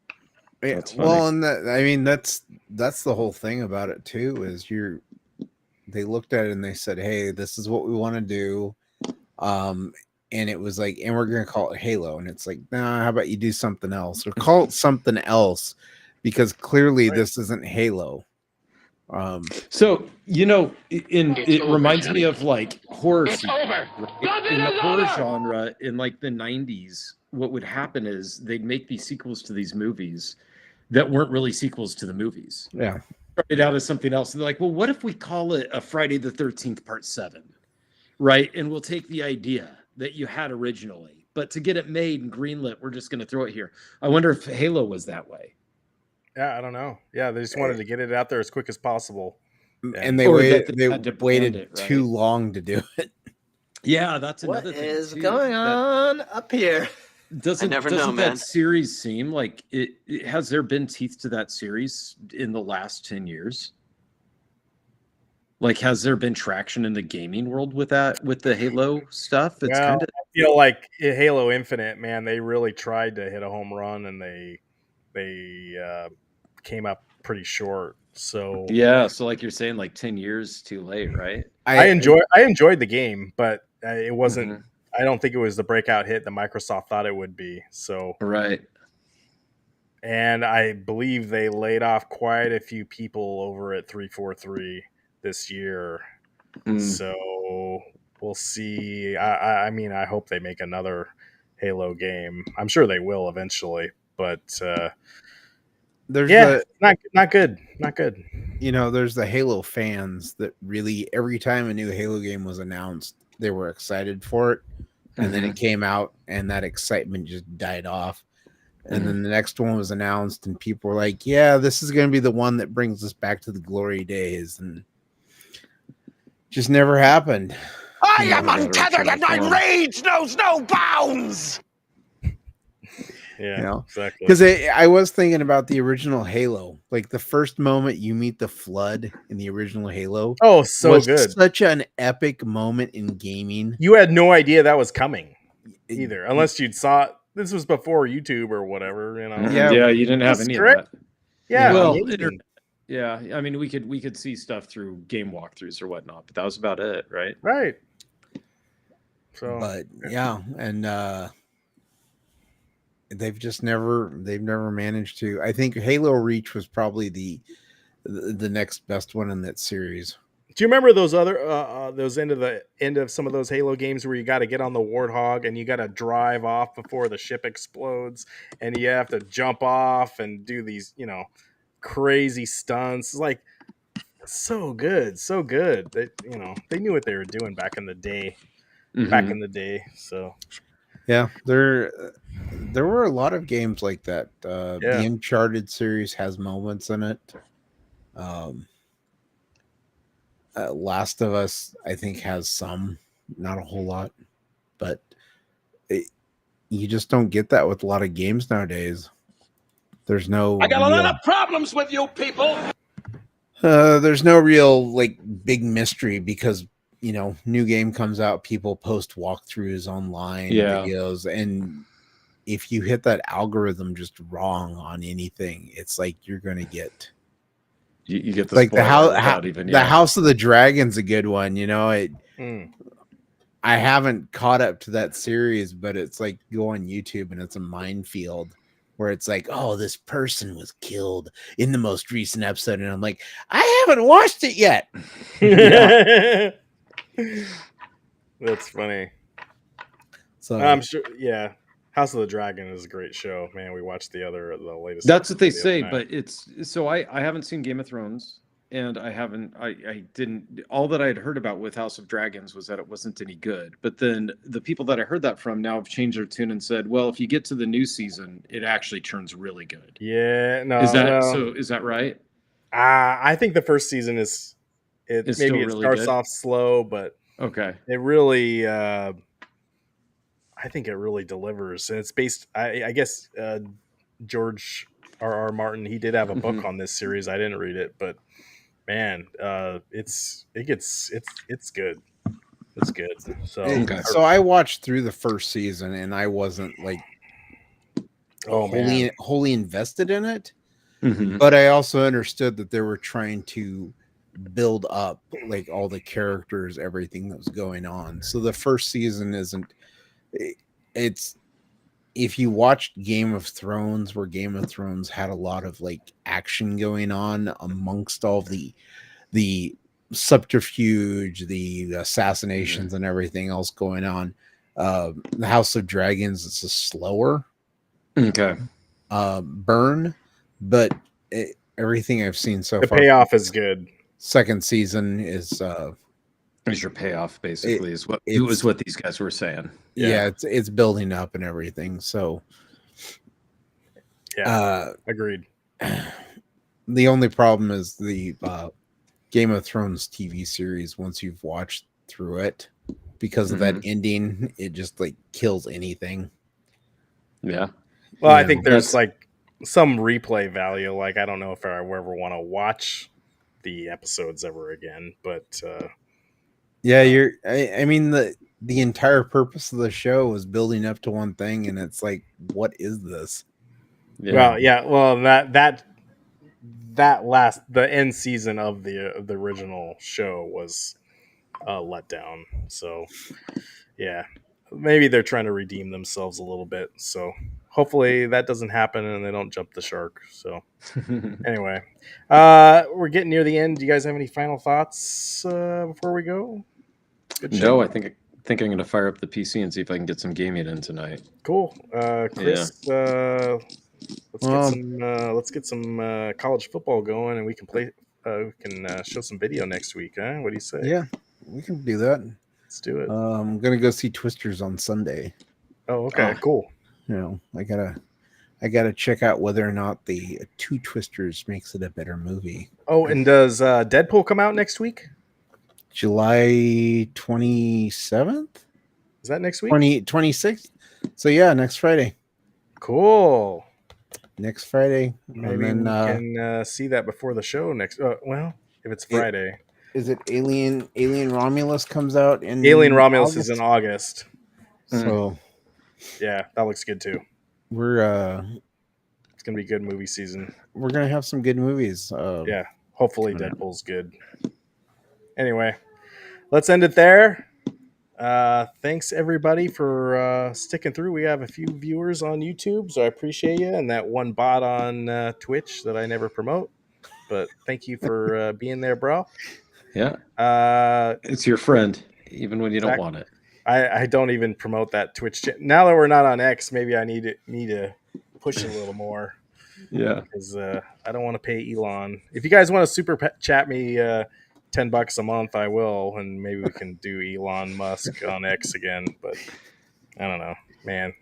Yeah, well, and that's the whole thing about it too. Is they looked at it and they said, "Hey, this is what we want to do." And it was like, and we're going to call it Halo. And it's like, nah, how about you do something else or call it something else? Because clearly this isn't Halo. So, it reminds me of like horror sequels, right? In the horror genre in like the 90s, what would happen is they'd make these sequels to these movies that weren't really sequels to the movies. Yeah. It out as something else. And they're like, well, what if we call it a Friday the 13th Part 7? Right. And we'll take the idea that you had originally, but to get it made and greenlit, we're just going to throw it here. I wonder if Halo was that way. Yeah, I don't know. Yeah, they just wanted to get it out there as quick as possible. And they Or waited. that they They had to brand waited it, right? too long to do it. Yeah, that's What another thing is too. going on up here? Doesn't never know, doesn't man. that series seem like has there been teeth to that series in the last 10 years? Like, has there been traction in the gaming world with that, with the Halo stuff? It's Well, kind of, I feel like Halo Infinite, man, they really tried to hit a home run and they came up pretty short. So yeah. So, like you're saying, like 10 years too late, right? I enjoyed the game, but it wasn't. Mhm. I don't think it was the breakout hit that Microsoft thought it would be. So, Right. and I believe they laid off quite a few people over at 343 this year. Mm. So we'll see. I mean, I hope they make another Halo game. I'm sure they will eventually, but There's yeah, the not good, not good. there's the Halo fans that really every time a new Halo game was announced, they were excited for it, and then it came out, and that excitement just died off. And then the next one was announced, and people were like, "Yeah, this is going to be the one that brings us back to the glory days," and just never happened. I Yeah, am we gotta untethered return and to my form. rage knows no bounds! Yeah, exactly. Because I was thinking about the original Halo, like the first moment you meet the Flood in the original Halo. Oh, so was good. such an epic moment in gaming. You had no idea that was coming either, unless you'd saw it. This was before YouTube or whatever, you know. Mhm. Yeah, you didn't have That's any great. of that. Yeah, Well, amazing. yeah. I mean, we could see stuff through game walkthroughs or whatnot, but that was about it, right? Right. So, But yeah, and they've never managed to. I think Halo Reach was probably the next best one in that series. do you remember those other those end of some of those Halo games where you got to get on the Warthog and you got to drive off before the ship explodes and you have to jump off and do these, crazy stunts? It's like so good, so good. They knew what they were doing back in the day. Back in the day, so Yeah, there were a lot of games like that. Yeah. The Uncharted series has moments in it. Last of Us, I think, has some, not a whole lot, but you just don't get that with a lot of games nowadays. There's no I got a real, lot of problems with you people! there's no real like big mystery because new game comes out, people post walkthroughs online, Yeah. videos, and if you hit that algorithm just wrong on anything, it's like you're gonna get You get the like the spoiler without even the House of the Dragon's a good one. I haven't caught up to that series, but it's like go on YouTube and it's a minefield where it's like, oh, this person was killed in the most recent episode, and I'm like, I haven't watched it yet. That's funny. So I'm sure. Yeah, House of the Dragon is a great show, man. We watched the latest. That's what they episode the other say, night. but it's so I haven't seen Game of Thrones, and I didn't. All that I had heard about with House of Dragons was that it wasn't any good. But then the people that I heard that from now have changed their tune and said, well, if you get to the new season, it actually turns really good. Yeah, no. Is that right? I think the first season is It's maybe still it really starts good? off slow, but Okay. it really I think it really delivers, and it's based. I guess George R.R. Martin, he did have a book on this series. I didn't read it, but man, it's good. It's good. So I watched through the first season, and I wasn't like wholly invested in it. But I also understood that they were trying to build up like all the characters, everything that was going on. So the first season isn't. It's if you watched Game of Thrones, where Game of Thrones had a lot of like action going on amongst all the subterfuge, the assassinations, and everything else going on. The House of Dragons is a slower burn, but everything I've seen so far, the payoff is good. Second season is your payoff, basically, is what these guys were saying. Yeah, it's building up and everything. So agreed. The only problem is Game of Thrones TV series once you've watched through it, because of that ending. It just like kills anything. Yeah. Well, I Yeah, think there's that's- like some replay value. Like, I don't know if I ever want to watch the episodes ever again, but Yeah, I mean the entire purpose of the show was building up to one thing, and it's like, what is this? Yeah. the end season of the original show was a letdown. So yeah, maybe they're trying to redeem themselves a little bit. So hopefully that doesn't happen and they don't jump the shark. So anyway, we're getting near the end. Do you guys have any final thoughts before we go? Good show. No, I think I'm going to fire up the PC and see if I can get some gaming in tonight. Cool. Chris, let's get some college football going, and we can play. We can show some video next week. Huh? What do you say? Yeah, we can do that. Let's do it. I'm gonna go see Twisters on Sunday. Oh, okay, cool. You know, I gotta check out whether or not the Two Twisters makes it a better movie. Oh, and does Deadpool come out next week? July 27th? Is that next week? 26th? So yeah, next Friday. Cool. Next Friday. Maybe and then, we can see that before the show next. Well, if it's Friday, is it Alien Romulus comes out in Alien Romulus is August? in August. So yeah, that looks good too. We're It's gonna be a good movie season. We're gonna have some good movies. Yeah, hopefully Deadpool's good. Anyway, let's end it there. Thanks everybody for sticking through. We have a few viewers on YouTube, so I appreciate you, and that one bot on Twitch that I never promote. But thank you for being there, bro. Yeah. It's your friend, even when you don't want it. I don't even promote that Twitch channel. Now that we're not on X, maybe I need to push a little more. Yeah. Because I don't want to pay Elon. If you guys want to super chat me $10 a month, I will, and maybe we can do Elon Musk on X again. But I don't know, man.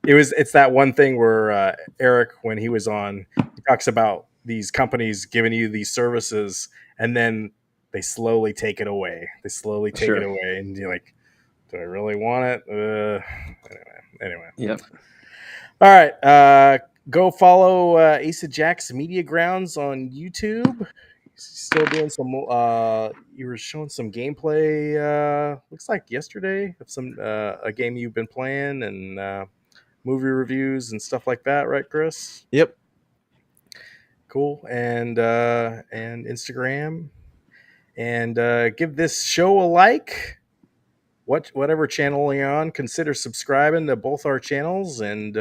It's that one thing where Eric, when he was on, he talks about these companies giving you these services, and then they slowly take it away. They slowly take it away, and you're like, do I really want it? Anyway. Yep. All right. Go follow Asa Jack's Media Grounds on YouTube. He's still doing some. You were showing some gameplay. Looks like yesterday of some a game you've been playing and movie reviews and stuff like that, right, Chris? Yep. Cool. And Instagram, and give this show a like. Whatever channel you're on, consider subscribing to both our channels, and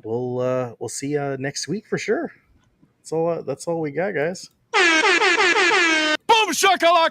we'll see you next week for sure. That's all we got, guys. Boom shakalaka!